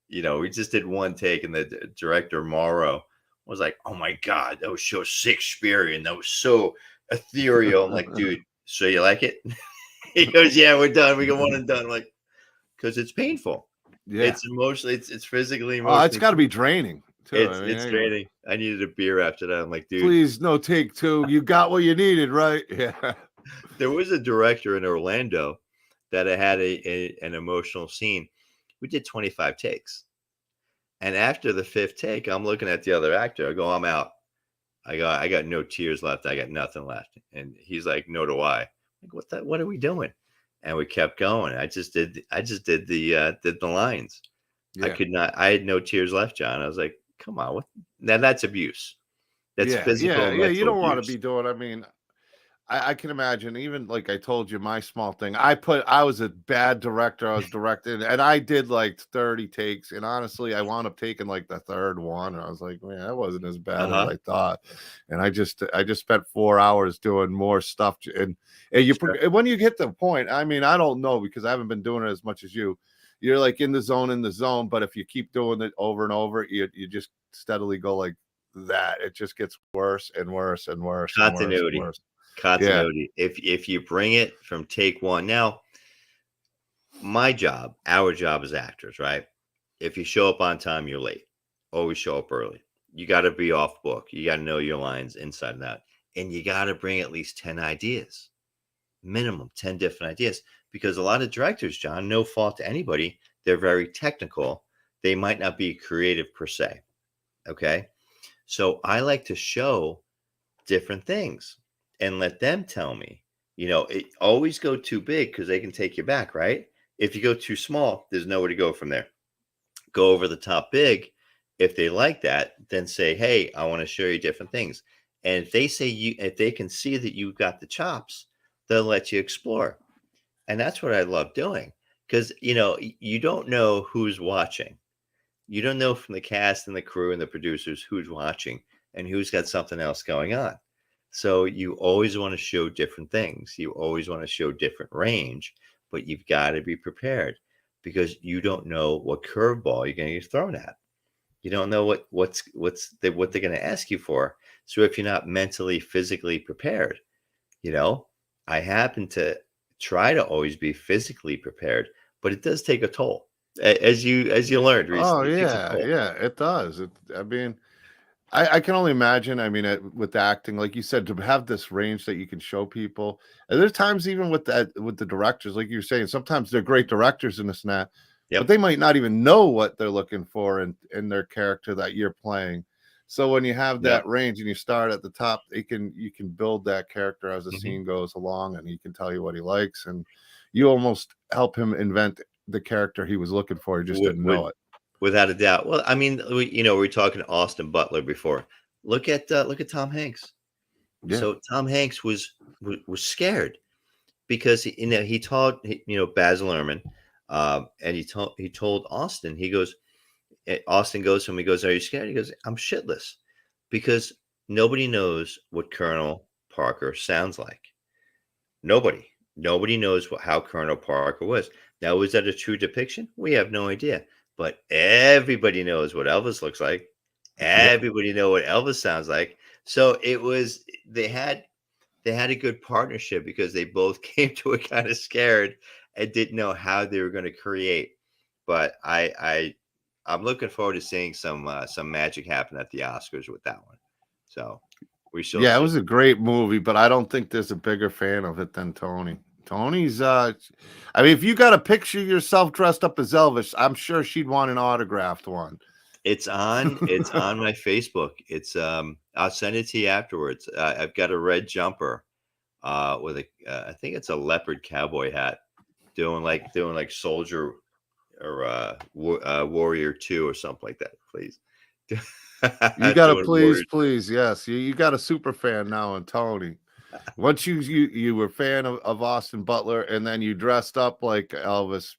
B: we just did one take, and the director Morrow was like, "Oh my god, that was so Shakespearean. That was so ethereal." I'm like, dude, so you like it? He goes, "Yeah, we're done. We got one and done." I'm like, because it's painful.
A: Yeah.
B: It's emotionally, it's physically,
A: Oh, it's
B: emotionally.
A: got to be draining too. I
B: It's
A: mean,
B: draining. I needed a beer after that. I'm like, dude,
A: please, no take two. You got what you needed, right? Yeah.
B: there was a director in Orlando that had an emotional scene. We did 25 takes. And after the fifth take, I'm looking at the other actor. I go, I'm out. I got no tears left. I got nothing left. And he's like, no do I. Like, what are we doing? And we kept going. I just did the lines. I
A: Yeah.
B: could not, I had no tears left, John. I was like, come on, what? Now that's abuse. That's physical and
A: Yeah. You
B: mental
A: don't want to be
B: abuse.
A: doing. I mean, I can imagine. Even like I told you, my small thing. I was a bad director. I was directed, and I did like 30 takes. And honestly, I wound up taking like the third one. And I was like, man, that wasn't as bad as
B: Uh-huh.
A: I thought. And I just spent 4 hours doing more stuff. And
B: Sure.
A: when you get to the point, I mean, I don't know because I haven't been doing it as much as you. You're like in the zone. But if you keep doing it over and over, you just steadily go like that. It just gets worse and worse and worse and worse and
B: Continuity.
A: worse. Yeah.
B: Continuity. If you bring it from take one. Now, our job as actors, right? If you show up on time, you're late. Always show up early. You got to be off book. You got to know your lines inside and out. And you got to bring at least 10 ideas, minimum 10 different ideas, because a lot of directors, John, no fault to anybody, they're very technical. They might not be creative per se. Okay. So I like to show different things and let them tell me. It always go too big because they can take you back, right? If you go too small, there's nowhere to go from there. Go over the top big. If they like that, then say, hey, I want to show you different things. And if they can see that you've got the chops, they'll let you explore. And that's what I love doing because, you don't know who's watching. You don't know from the cast and the crew and the producers who's watching and who's got something else going on. So you always want to show different things. You always want to show different range, but you've got to be prepared because you don't know what curveball you're going to get thrown at. You don't know what they're going to ask you for. So if you're not mentally, physically prepared, I happen to try to always be physically prepared, but it does take a toll. As you learned
A: Oh
B: recently, it takes a
A: yeah,
B: toll.
A: yeah, it does. I mean, I can only imagine. I mean, with acting, like you said, to have this range that you can show people. And there's times even with the directors, like you're saying, sometimes they're great directors in this and that, but
B: Yep.
A: they might not even know what they're looking for in their character that you're playing. So when you have
B: Yep.
A: that range and you start at the top, you can build that character as the
B: Mhm.
A: scene goes along, and he can tell you what he likes, and you almost help him invent the character he was looking for. He just
B: Would,
A: didn't
B: would
A: know it.
B: Without a doubt. Well, I mean, we were talking Austin Butler before. Look at Tom Hanks.
A: Yeah.
B: So Tom Hanks was scared because he told Baz Luhrmann, and he told Austin. Austin goes to him. He goes, "Are you scared?" He goes, "I'm shitless," because nobody knows what Colonel Parker sounds like. Nobody knows how Colonel Parker was. Now, was that a true depiction? We have no idea. But everybody knows what Elvis looks like.
A: Yep.
B: Everybody know what Elvis sounds like. So they had a good partnership because they both came to it kind of scared and didn't know how they were going to create. But I'm looking forward to seeing some magic happen at the Oscars with that one. So we shall
A: Yeah, it
B: see.
A: was a great movie, but I don't think there's a bigger fan of it than Tony. Tony's I mean, if you got a picture of yourself dressed up as Elvis, I'm sure she'd want an autographed one.
B: It's on my Facebook. I'll send it to you afterwards. I've got a red jumper with I think it's a leopard cowboy hat, doing like soldier or warrior 2 or something like that. Please.
A: You gotta
B: Doing warrior.
A: please, yes. You got a super fan now in Tony. Once you were a fan of Austin Butler and then you dressed up like Elvis,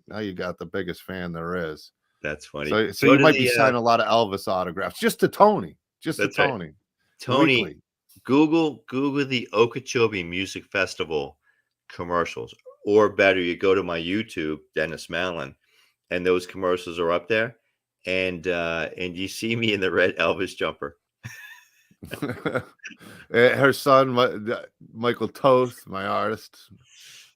A: now you got the biggest fan there is.
B: That's funny.
A: So
B: Go
A: you
B: to
A: might be
B: the
A: signing a lot of Elvis autographs just to Tony. Just to
B: That's right.
A: Tony.
B: Tony,
A: Weekly.
B: Google the Okeechobee Music Festival commercials, or better, you go to my YouTube, Dennis Mallen, and those commercials are up there, and you see me in the red Elvis jumper.
A: Her son, Michael Toth, my artist,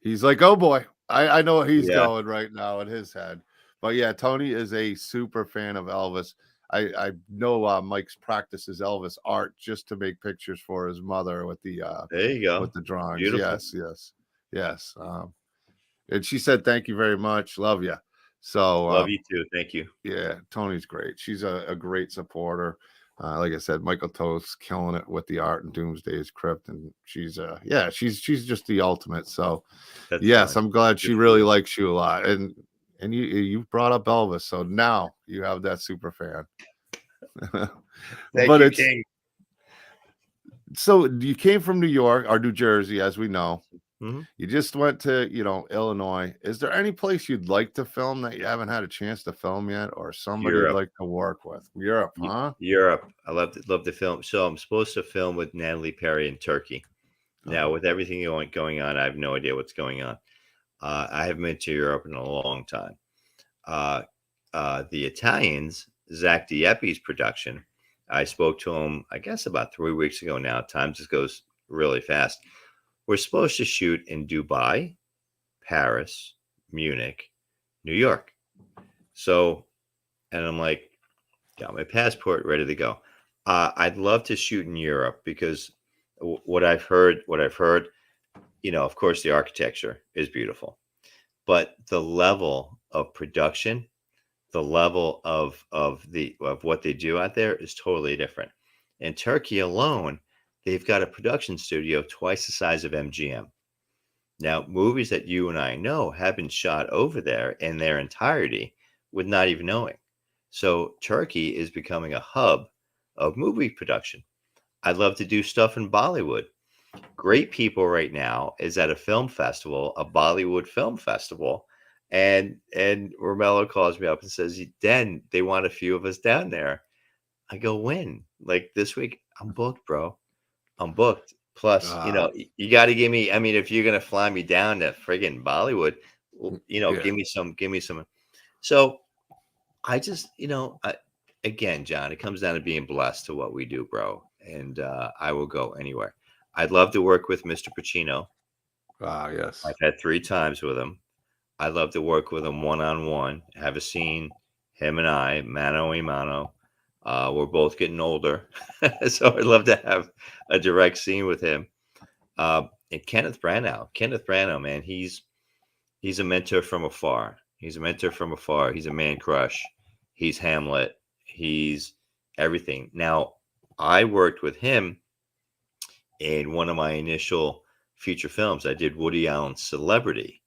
A: he's like, oh boy, I know what he's
B: Yeah,
A: going right now in his head. But yeah, Tony is a super fan of Elvis. I know Mike's practices Elvis art just to make pictures for his mother
B: there you go.
A: with the drawings.
B: Beautiful.
A: Yes. And she said, "Thank you very much, love you." So
B: Love you too. Thank you.
A: yeah, Tony's great. She's a great supporter. Like I said, Michael Toth's killing it with the art and Doomsday's Krypt, and she's just the ultimate. So
B: That's
A: yes,
B: fun.
A: I'm glad
B: Good
A: she
B: for
A: really
B: you.
A: likes you a lot. And you brought up Elvis, so now you have that super fan.
B: Thank
A: But
B: you,
A: it's
B: King.
A: so you came from New York or New Jersey, as we know.
B: Mhm.
A: You just went to, Illinois. Is there any place you'd like to film that you haven't had a chance to film yet, or somebody you'd
B: Europe.
A: like to work with? Europe,
B: Eu-
A: huh?
B: Europe. I love to film. So I'm supposed to film with Natalie Perry in Turkey. Now,
A: Uh-huh.
B: with everything going on, I have no idea what's going on. I haven't been to Europe in a long time. Uh, the Italians, Zach Dieppe's production, I spoke to him, I guess, about 3 weeks ago now. Time just goes really fast. We're supposed to shoot in Dubai, Paris, Munich, New York. So, and I'm like, got my passport ready to go. I'd love to shoot in Europe because what I've heard, of course, the architecture is beautiful, but the level of production, the level of what they do out there is totally different. In Turkey alone, they've got a production studio twice the size of MGM. Now, movies that you and I know have been shot over there in their entirety with not even knowing. So Turkey is becoming a hub of movie production. I'd love to do stuff in Bollywood. Great People right now is at a film festival, a Bollywood film festival, and Romello calls me up and says, "Den, they want a few of us down there." I go, "When?" Like this week? I'm booked, bro. I'm booked. Plus,
A: Uh,
B: you got to give me. I mean, if you're gonna fly me down to friggin' Bollywood,
A: yeah.
B: give me some. So I just, again, John, it comes down to being blessed to what we do, bro. And I will go anywhere. I'd love to work with Mr. Pacino.
A: Yes.
B: I've had 3 times with him. I'd love to work with him one on one, have a scene, him and I, mano a mano. We're both getting older. So I'd love to have a direct scene with him. And Kenneth Branagh. Kenneth Branagh, man, he's a mentor from afar. He's a mentor from afar. He's a man crush. He's Hamlet. He's everything. Now, I worked with him in one of my initial feature films. I did Woody Allen's Celebrity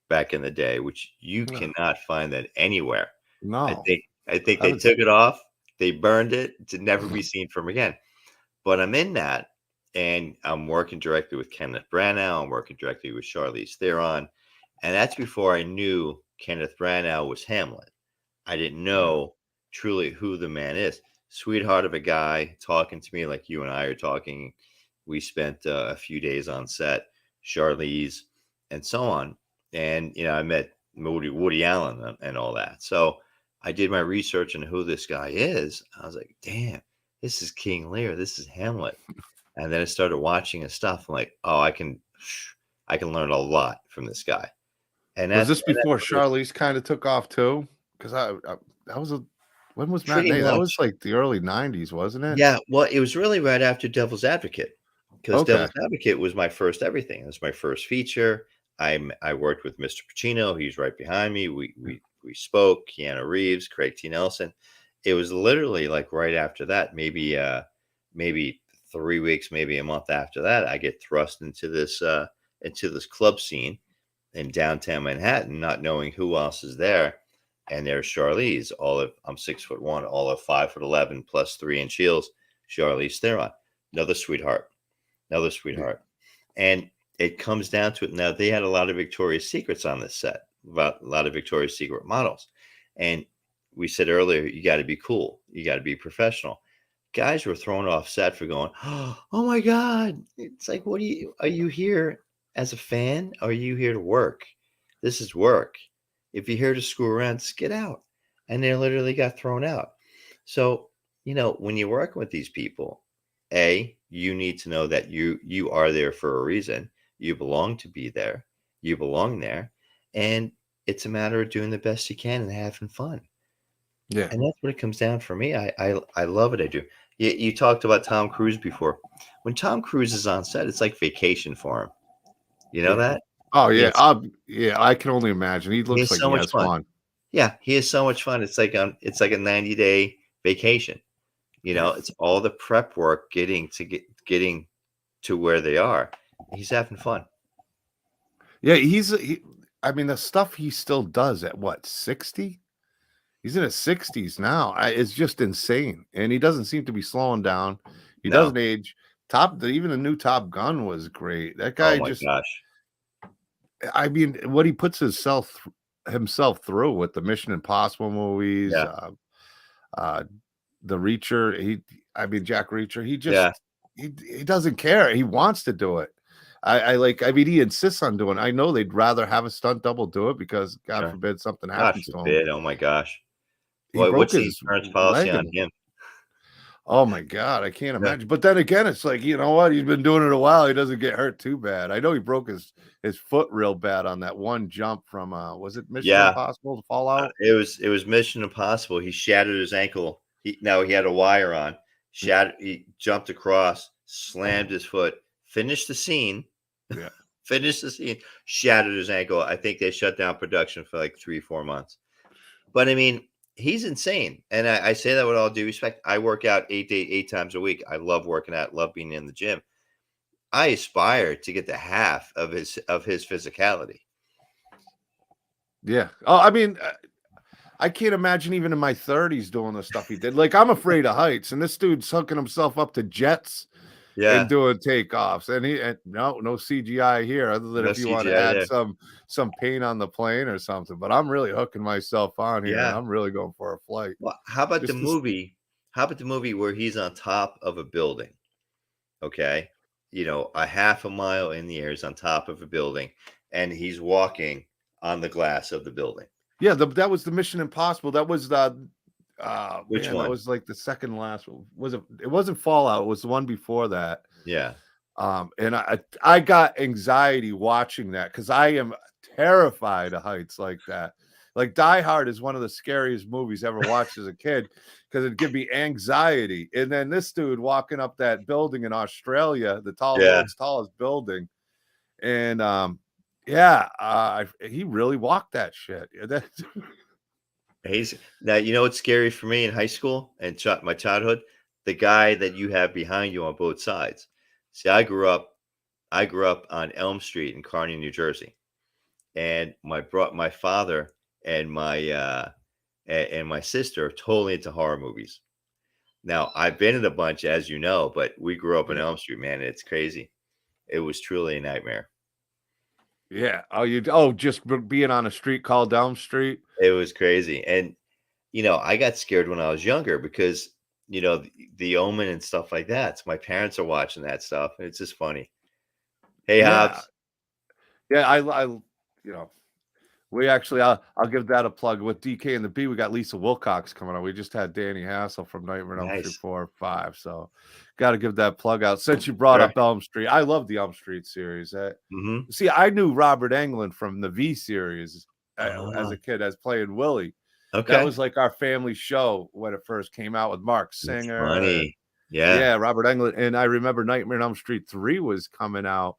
B: back in the day, which you
A: Yeah.
B: cannot find that anywhere. I
A: No.
B: think I think
A: I
B: they
A: was
B: took it off. They burned it to never be seen from again. But I'm in that, and I'm working directly with Kenneth Branagh. I'm working directly with Charlize Theron, and that's before I knew Kenneth Branagh was Hamlet. I didn't
A: yeah.
B: know truly who the man is. Sweetheart of a guy talking to me like you and I are talking. We spent a few days on set, Charlize, and so on. And I met Woody Allen and all that. So I did my research on who this guy is. I was like, damn, this is King Lear. This is Hamlet. And then I started watching his stuff. I'm like, oh, I can learn a lot from this guy. And
A: Was
B: that's
A: this before
B: what it is.
A: Charlize kind of took off too? Because I that was a when was
B: Pretty
A: Matinee? That was
B: much.
A: like the early '90s, wasn't it?
B: Yeah, well, it was really right after Devil's Advocate, because
A: Okay.
B: Devil's Advocate was my first everything. It was my first feature. I worked with Mr. Pacino. He's right behind me. We spoke. Keanu Reeves, Craig T. Nelson. It was literally like right after that, maybe 3 weeks, maybe a month after that, I get thrust into this club scene in downtown Manhattan, not knowing who else is there. And there's Charlize, I'm 6'1", all of 5'11" plus 3-inch heels. Charlize Theron, another sweetheart, another
A: Yeah.
B: sweetheart. And it comes down to it. Now they had a lot of Victoria's Secrets on this set, about a lot of Victoria's Secret models. And we said earlier, you got to be cool, you got to be professional. Guys were thrown off set for going, oh my God. It's like, are you here as a fan? Or are you here to work? This is work. If you're here to screw around, just get out. And they literally got thrown out. So, when you're working with these people, you need to know that you are there for a reason. You belong to be there. You belong there. And it's a matter of doing the best you can and having fun.
A: Yeah.
B: And that's what it comes down for me. I love what I do. You talked about Tom Cruise before. When Tom Cruise is on set, it's like vacation for him. You know
A: Yeah.
B: that?
A: Oh
B: He
A: yeah.
B: has
A: Yeah, I can only imagine. He
B: he
A: looks
B: has
A: like
B: so
A: he
B: much
A: has
B: fun.
A: fun.
B: Yeah, he has so much fun. It's like a 90-day vacation.
A: Yeah.
B: It's all the prep work getting to where they are. He's having fun.
A: Yeah, I mean, the stuff he still does at what, 60? He's in his 60s now. It's just insane. And he doesn't seem to be slowing down. He
B: No.
A: doesn't age. Even the new Top Gun was great. That
B: Oh
A: guy
B: my
A: just,
B: gosh.
A: I mean, what he puts himself through with the Mission Impossible movies,
B: Yeah.
A: uh, the Reacher, I mean, Jack Reacher,
B: Yeah.
A: he doesn't care. He wants to do it. I mean, he insists on doing it. I know they'd rather have a stunt double do it because God
B: Sure.
A: forbid something
B: God
A: happens to him.
B: forbid. Oh my gosh.
A: He
B: Boy,
A: broke
B: what's the
A: his
B: insurance policy
A: leg
B: on
A: and
B: him?
A: oh my God, I can't
B: Yeah.
A: imagine. But then again, it's like, you know what? He's been doing it a while. He doesn't get hurt too bad. I know he broke his foot real bad on that one jump from was it Mission
B: Yeah.
A: Impossible to Fallout?
B: It was Mission Impossible. He shattered his ankle. He had a wire on. Shattered. He jumped across, slammed his foot, finished the scene,
A: Yeah.
B: finished the scene, shattered his ankle. I think they shut down production for like 3-4 months. But I mean, he's insane, and I say that with all due respect. I work out 8 times a week. I love working out, love being in the gym. I aspire to get the half of his physicality.
A: Yeah. Oh, I mean, I can't imagine even in my 30s doing the stuff he did. Like, I'm afraid of heights, and this dude's hooking himself up to jets
B: Yeah,
A: and doing takeoffs. And no CGI here, other than
B: no
A: if you want to
B: CGI
A: add
B: there.
A: some paint on the plane or something. But I'm really hooking myself on here, and
B: Yeah.
A: I'm really going for a flight.
B: Well, how about the
A: Just to,
B: movie? How about the movie where he's on top of a building? Okay, a half a mile in the air, is on top of a building, and he's walking on the glass of the building.
A: yeah, that was the Mission Impossible. That was
B: Which
A: man, that
B: one?
A: was like the second last one. It wasn't Fallout, it was the one before that.
B: Yeah.
A: And I got anxiety watching that because I am terrified of heights like that. Like Die Hard is one of the scariest movies ever watched as a kid because it'd give me anxiety. And then this dude walking up that building in Australia, the
B: Yeah.
A: world's tallest building, and he really walked that shit.
B: Now, what's scary for me in high school and my childhood? The guy that you have behind you on both sides. See, I grew up on Elm Street in Kearny, New Jersey, and my father and my sister are totally into horror movies. Now, I've been in a bunch, as you know, but we grew up in Elm Street, man, and it's crazy. It was truly a nightmare.
A: Yeah. Just being on a street called Elm Street.
B: It was crazy. And, I got scared when I was younger because, the Omen and stuff like that. So my parents are watching that stuff, and it's just funny. Hey,
A: Yeah.
B: Hobbs.
A: Yeah, we actually, I'll give that a plug. With DK and the B, we got Lisa Wilcox coming on. We just had Danny Hassel from Nightmare on Elm Street 4 or 5. So got to give that plug out. Since you brought up Elm Street, I love the Elm Street series. See, I knew Robert Englund from the V series as a kid, as playing Willie.
B: Okay.
A: That was like our family show when it first came out with Mark Singer.
B: That's funny.
A: Yeah, Robert Englund. And I remember Nightmare on Elm Street 3 was coming out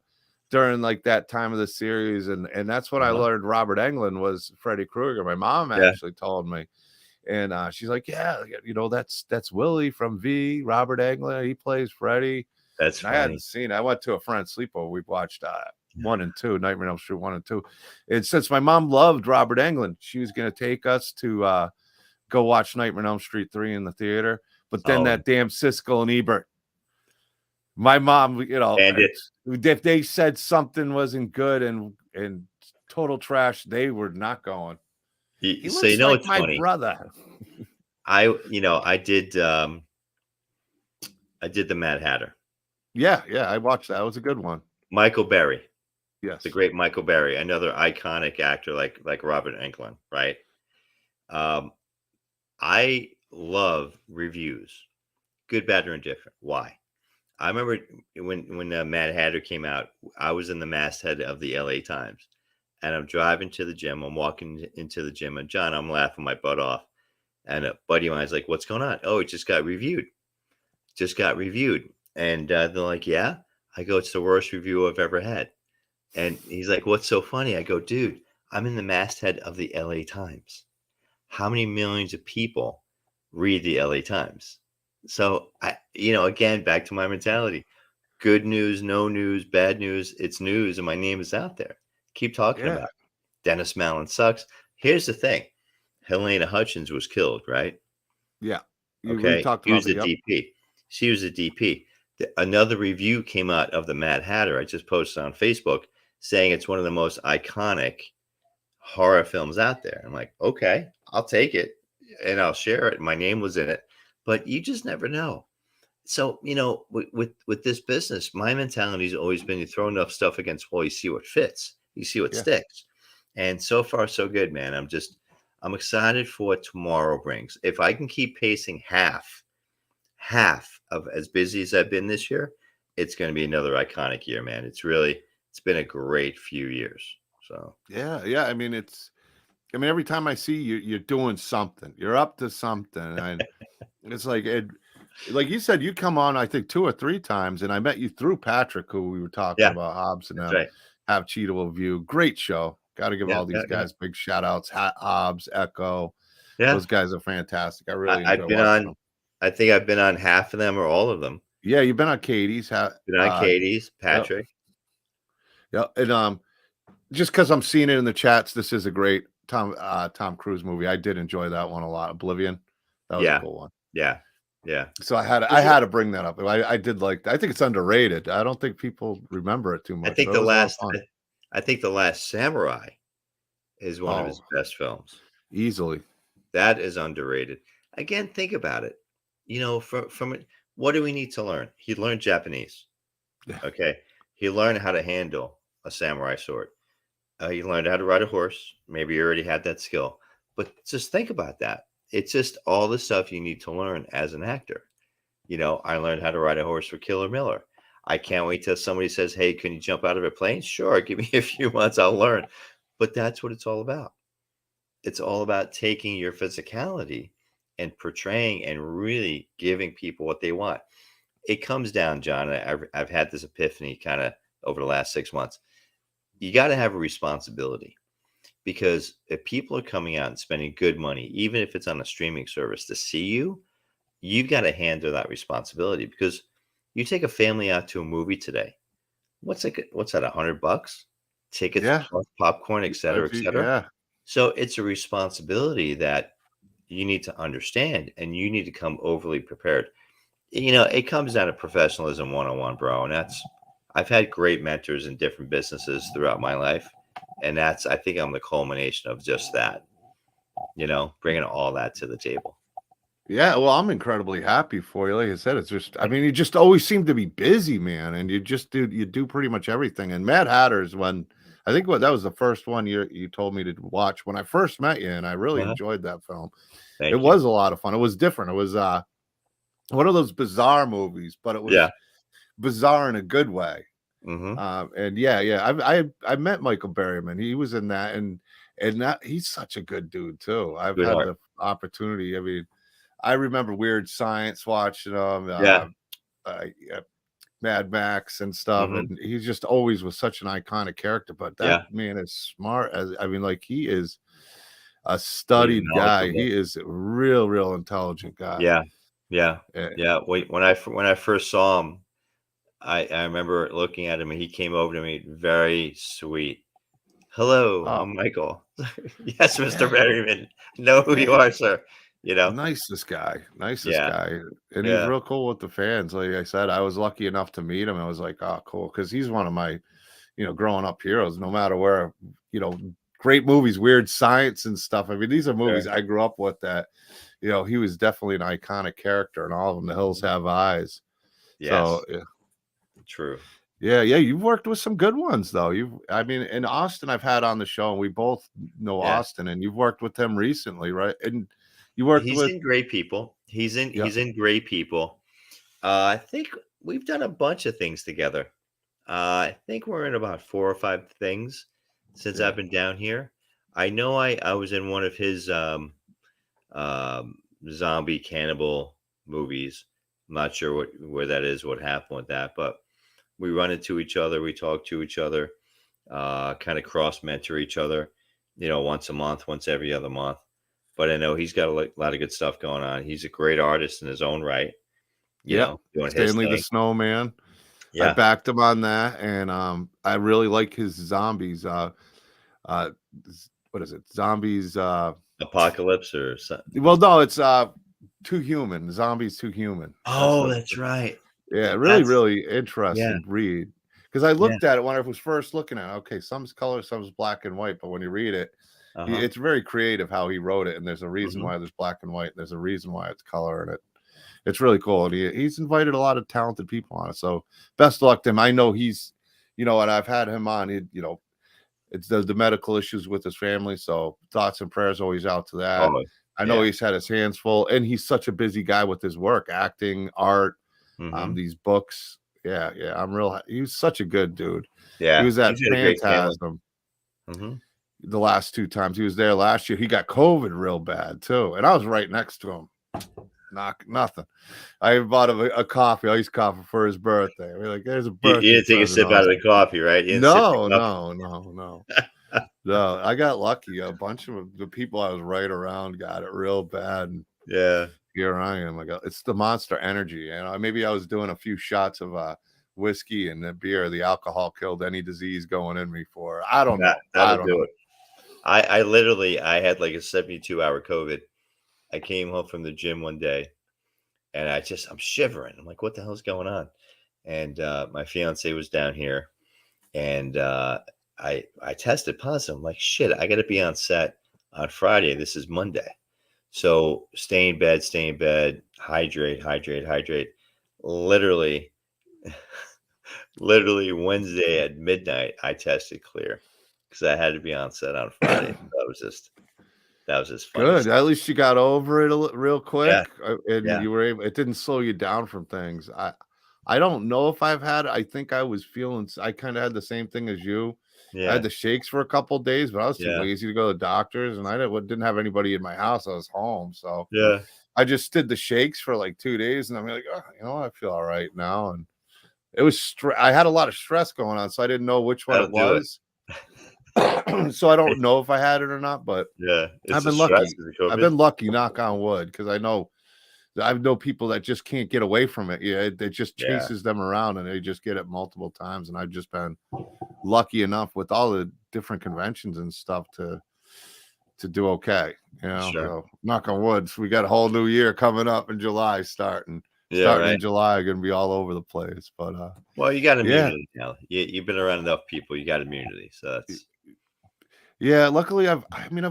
A: during like that time of the series, and that's when I learned Robert Englund was Freddy Krueger. My mom actually told me, and she's like, "Yeah, that's Willie from V. Robert Englund. He plays Freddy."
B: That's funny.
A: I hadn't seen it. I went to a friend's sleepover. We watched 1 and 2, Nightmare on Elm Street 1 and 2. And since my mom loved Robert Englund, she was going to take us to go watch Nightmare on Elm Street 3 in the theater. But then that damn Siskel and Ebert. My mom, if they said something wasn't good and total trash, they were not going. He looks like
B: it's
A: my
B: funny.
A: brother.
B: I did the Mad Hatter.
A: Yeah, I watched that. It was a good one.
B: Michael Berry.
A: Yes.
B: The great Michael Berry, another iconic actor like Robert Englund, right? I love reviews, good, bad, or indifferent. Why? I remember when Mad Hatter came out, I was in the masthead of the LA Times, and I'm driving to the gym. I'm walking into the gym, and John, I'm laughing my butt off. And a buddy of mine's like, "What's going on?" "Oh, it just got reviewed. And they're like, "Yeah?" I go, "It's the worst review I've ever had." And he's like, "What's so funny?" I go, "Dude, I'm in the masthead of the LA Times. How many millions of people read the LA Times?" So again, back to my mentality: good news, no news, bad news, it's news, and my name is out there. Keep talking about it. Dennis Mallen sucks. Here's the thing: Helena Hutchins was killed, right?
A: Yeah.
B: Okay. He was the DP. She was the DP. Another review came out of the Mad Hatter. I just posted on Facebook saying it's one of the most iconic horror films out there. I'm like, okay, I'll take it and I'll share it. My name was in it. But you just never know. So, with this business, my mentality has always been you throw enough stuff against the wall, you see what fits, you see what sticks. And so far, so good, man. I'm excited for what tomorrow brings. If I can keep pacing half of as busy as I've been this year, it's going to be another iconic year, man. It's been a great few years. So,
A: yeah. I mean, every time I see you, you're doing something. You're up to something. And it's like you said, you come on, I think 2 or 3 times, and I met you through Patrick, who we were talking about, Hobbs and them.
B: right.
A: have Cheetah View. Great show. Got to give
B: Yeah,
A: all these guys big shout outs. Hobbs, Echo.
B: yeah.
A: Those guys are fantastic. I really
B: I've
A: enjoy
B: been
A: watching
B: on.
A: them.
B: I think I've been on half of them or all of them.
A: Yeah, you've been on Katie's.
B: Been on Katie's, Patrick.
A: Yeah, and just because I'm seeing it in the chats, this is a great Tom Cruise movie. I did enjoy that one a lot. Oblivion, that was a cool one.
B: Yeah.
A: So I had to bring that up. I did like. I think it's underrated. I don't think people remember it too much.
B: I think
A: but it was a lot of fun.
B: I think The Last Samurai is one of his best films.
A: Easily.
B: That is underrated. Again, think about it. You know, from it, what do we need to learn? He learned Japanese.
A: Yeah.
B: Okay. He learned how to handle a samurai sword. He learned how to ride a horse. Maybe he already had that skill. But just think about that. It's just all the stuff you need to learn as an actor. You know, I learned how to ride a horse for Killer Miller. I can't wait till somebody says, hey, can you jump out of a plane? Sure, give me a few months, I'll learn. But that's what it's all about. It's all about taking your physicality and portraying and really giving people what they want. It comes down, John, I've had this epiphany kind of over the last 6 months. You got to have a responsibility, because if people are coming out and spending good money, even if it's on a streaming service, to see you, you've got to handle that responsibility. Because you take a family out to a movie today, what's that, $100? Tickets, plus popcorn, et cetera, et cetera.
A: Yeah.
B: So it's a responsibility that you need to understand, and you need to come overly prepared. You know, it comes down to professionalism 101, bro. And I've had great mentors in different businesses throughout my life. And I think I'm the culmination of just that, you know, bringing all that to the table.
A: Yeah, well, I'm incredibly happy for you. Like I said, it's just, I mean, you just always seem to be busy, man, and you do pretty much everything. And Mad Hatter's I think that was the first one you told me to watch when I first met you, and I really enjoyed that film. It was a lot of fun. It was different. It was one of those bizarre movies, but it was bizarre in a good way. And I met Michael Berryman. He was in that, and that he's such a good dude too. I've had the opportunity. I mean, I remember Weird Science watching him, Mad Max and stuff, and he just always was such an iconic character. But that man is smart. Like he is a studied guy. He is a real intelligent guy.
B: Wait, when I first saw him, I remember looking at him, and he came over to me very sweet. Hello, I'm Michael. Yes, Mr. Berryman. Know who you are, sir. You know,
A: nicest guy, and he's real cool with the fans. Like I said, I was lucky enough to meet him. I was like, oh, cool, because he's one of my, growing up heroes. No matter where, great movies, Weird Science and stuff. I mean, these are movies I grew up with. That, he was definitely an iconic character in all of them. The Hills Have Eyes.
B: Yes.
A: So,
B: true.
A: Yeah, you've worked with some good ones though. In Austin, I've had on the show, and we both know Austin, and you've worked with him recently, right? And you worked
B: with in Great People. He's in Great People. I think we've done a bunch of things together. I think we're in about 4 or 5 things since I've been down here. I know I was in one of his zombie cannibal movies. I'm not sure where that is, what happened with that, but we run into each other, we talk to each other, kind of cross mentor each other, once a month, once every other month. But I know he's got a lot of good stuff going on. He's a great artist in his own right. Doing
A: Stanley the Snowman. I backed him on that, and I really like his zombies. What is it? Zombies
B: Apocalypse or something?
A: Well, no, it's Too Human. Zombies Too Human.
B: Oh, that's right.
A: Yeah, really interesting read. Because I looked at it when I was first looking at it. Okay, some's color, some's black and white, but when you read it, it's very creative how he wrote it, and there's a reason why there's black and white. And there's a reason why it's color, and it's really cool. And he's invited a lot of talented people on it. So best of luck to him. I know he's, and I've had him on. It's the medical issues with his family. So thoughts and prayers always out to that. I know he's had his hands full, and he's such a busy guy with his work, acting, art, these books. Yeah. He was such a good dude.
B: Yeah.
A: He was at Phantasm. The last 2 times he was there last year. He got COVID real bad too, and I was right next to him. Nothing. I bought him a coffee, iced coffee for his birthday. We're like, there's a
B: You
A: birthday
B: didn't take a
A: present.
B: sip out of the coffee, right? You didn't sip
A: No,
B: the coffee.
A: no. No, I got lucky. A bunch of the people I was right around got it real bad. And
B: Yeah.
A: here I am. I go, it's the Monster Energy. Maybe I was doing a few shots of whiskey and the beer. The alcohol killed any disease going in me for. I don't know.
B: That'll do it. I literally had like a 72-hour COVID. I came home from the gym one day and I'm shivering. I'm like, what the hell's going on? And my fiance was down here and I tested positive. I'm like, shit, I got to be on set on Friday. This is Monday. So stay in bed, hydrate. Literally Wednesday at midnight, I tested clear because I had to be on set on Friday. That was just funny.
A: Good. At least you got over it real quick, and
B: Yeah.
A: you were able. It didn't slow you down from things. I don't know if I've had. I think I was feeling. I kind of had the same thing as you. I had the shakes for a couple of days, but I was too lazy to go to the doctors, and I didn't have anybody in my house. I was home, so I just did the shakes for like 2 days, and I'm like, oh, you know, I feel all right now. And it was I had a lot of stress going on, so I didn't know which one it was. So I don't know if I had it or not, but I've been lucky. I've been lucky, knock on wood, because I know people that just can't get away from it. Yeah, it just chases them around, and they just get it multiple times. And I've just been lucky enough with all the different conventions and stuff to do okay. You know, so knock on wood. So we got a whole new year coming up in July, starting in July, going to be all over the place. But
B: well, you got immunity now. You've been around enough people. You got immunity, so that's.
A: Yeah, luckily I've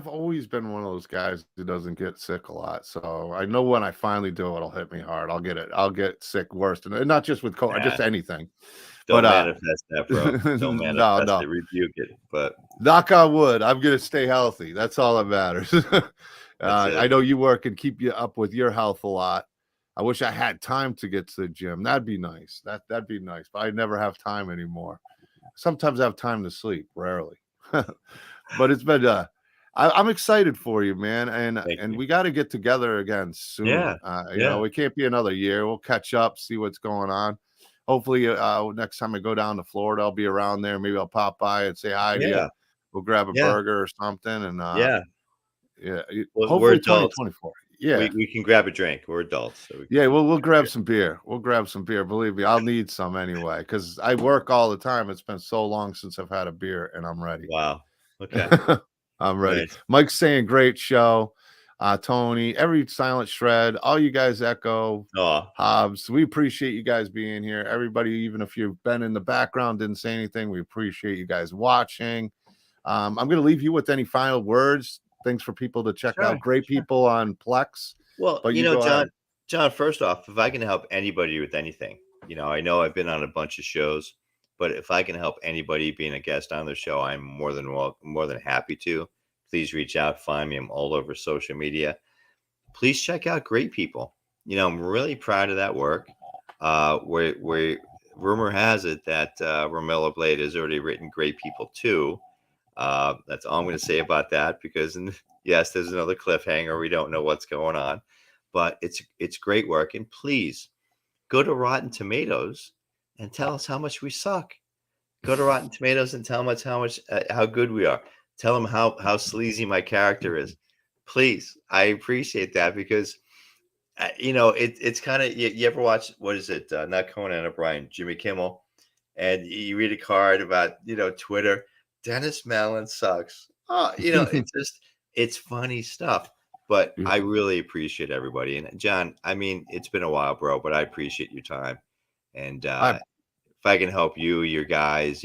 A: always been one of those guys who doesn't get sick a lot. So I know when I finally do, it'll hit me hard. I'll get sick worse, and not just with COVID, just anything.
B: Don't manifest that, bro. Don't manifest it. Rebuke it. But
A: knock on wood, I'm gonna stay healthy. That's all that matters. I know you work and keep you up with your health a lot. I wish I had time to get to the gym. That'd be nice. That'd be nice. But I never have time anymore. Sometimes I have time to sleep. Rarely. But it's been I'm excited for you, man, and we got to get together again soon. You know, it can't be another year. We'll catch up, see what's going on. Hopefully next time I go down to Florida, I'll be around there. Maybe I'll pop by and say hi to you. We'll grab a burger or something, and
B: well,
A: hopefully 2024. Yeah,
B: we can grab a drink. We're adults, so
A: we'll grab some beer. We'll grab some beer. Believe me, I'll need some anyway, because I work all the time. It's been so long since I've had a beer, and I'm ready.
B: Wow. Okay.
A: I'm ready. Nice. Mike's saying great show. Tony, every silent shred, all you guys echo. Hobbs, we appreciate you guys being here. Everybody, even if you've been in the background, didn't say anything, we appreciate you guys watching. I'm going to leave you with any final words, things for people to check out. Great people on Plex.
B: Well, but John, first off, if I can help anybody with anything, I know I've been on a bunch of shows. But if I can help anybody being a guest on the show, I'm more than happy to. Please reach out, find me. I'm all over social media. Please check out Great People. I'm really proud of that work. Where rumor has it that Romello Blade has already written Great People 2. That's all I'm going to say about that, because yes, there's another cliffhanger. We don't know what's going on, but it's great work. And please go to Rotten Tomatoes and tell us how much we suck. Go to Rotten Tomatoes and tell them how good we are. Tell them how sleazy my character is. Please, I appreciate that, because it's kind of, you ever watch, what is it? Not Conan O'Brien, Jimmy Kimmel, and you read a card about Twitter. Dennis Mallen sucks. It's funny stuff. But I really appreciate everybody. And John, it's been a while, bro, but I appreciate your time. And if I can help you, your guys,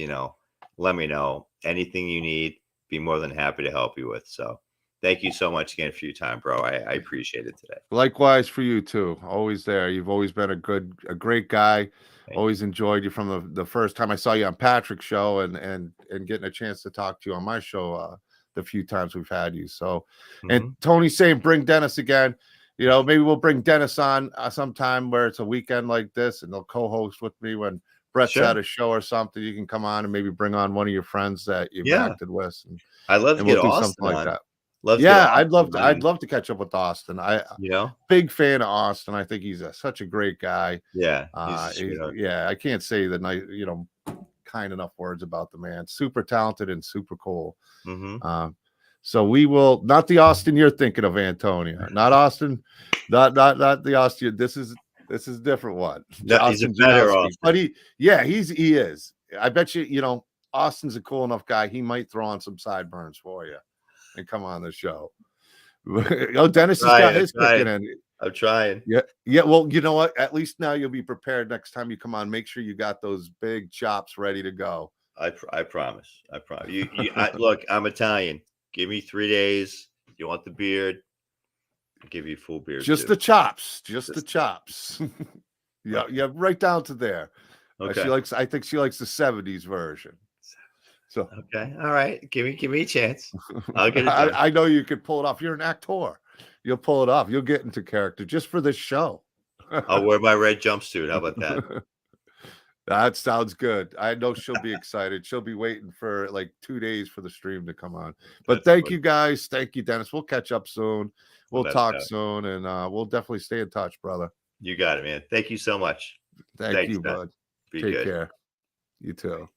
B: let me know. Anything you need, be more than happy to help you with. So thank you so much again for your time, bro. I appreciate it today.
A: Likewise for you too. Always there. You've always been a great guy. Always enjoyed you from the first time I saw you on Patrick's show, and getting a chance to talk to you on my show the few times we've had you. So, and Tony's saying bring Dennis again. Maybe we'll bring Dennis on sometime where it's a weekend like this, and they'll co-host with me when Brett's at a show or something. You can come on and maybe bring on one of your friends that you've acted with.
B: I'd love to get Austin on. Like that. Love to get
A: Yeah,
B: Austin on.
A: I'd love to catch up with Austin.
B: You know?
A: Big fan of Austin. I think he's such a great guy.
B: Yeah, he's a sweetheart.
A: Yeah, I can't say the nice, kind enough words about the man. Super talented and super cool.
B: Mhm.
A: So we will, not the Austin you're thinking of, Antonio. Not Austin, not the Austin. This is a different one.
B: No, he's a
A: Austin
B: better
A: Janowski.
B: Austin.
A: But he is. I bet you, Austin's a cool enough guy. He might throw on some sideburns for you and come on the show. Dennis has got his kicking in.
B: I'm trying.
A: Yeah. Well, you know what? At least now you'll be prepared next time you come on. Make sure you got those big chops ready to go.
B: I promise. I promise. Look, I'm Italian. Give me 3 days. You want the beard? I'll give you full beard.
A: Just
B: too.
A: the chops. Just the chops. Yeah, right down to there.
B: Okay.
A: I think she likes the 70s version. So
B: okay, all right. Give me a chance. I'll get it done.
A: I know you could pull it off. You're an actor. You'll pull it off. You'll get into character just for this show.
B: I'll wear my red jumpsuit. How about that?
A: That sounds good. I know she'll be excited. She'll be waiting for like 2 days for the stream to come on. But thank you guys. Thank you, Dennis. We'll catch up soon. We'll talk soon, and we'll definitely stay in touch, brother.
B: You got it, man. Thank you so much.
A: Thanks, you,
B: man.
A: bud.
B: Be
A: Take
B: good.
A: care. You too.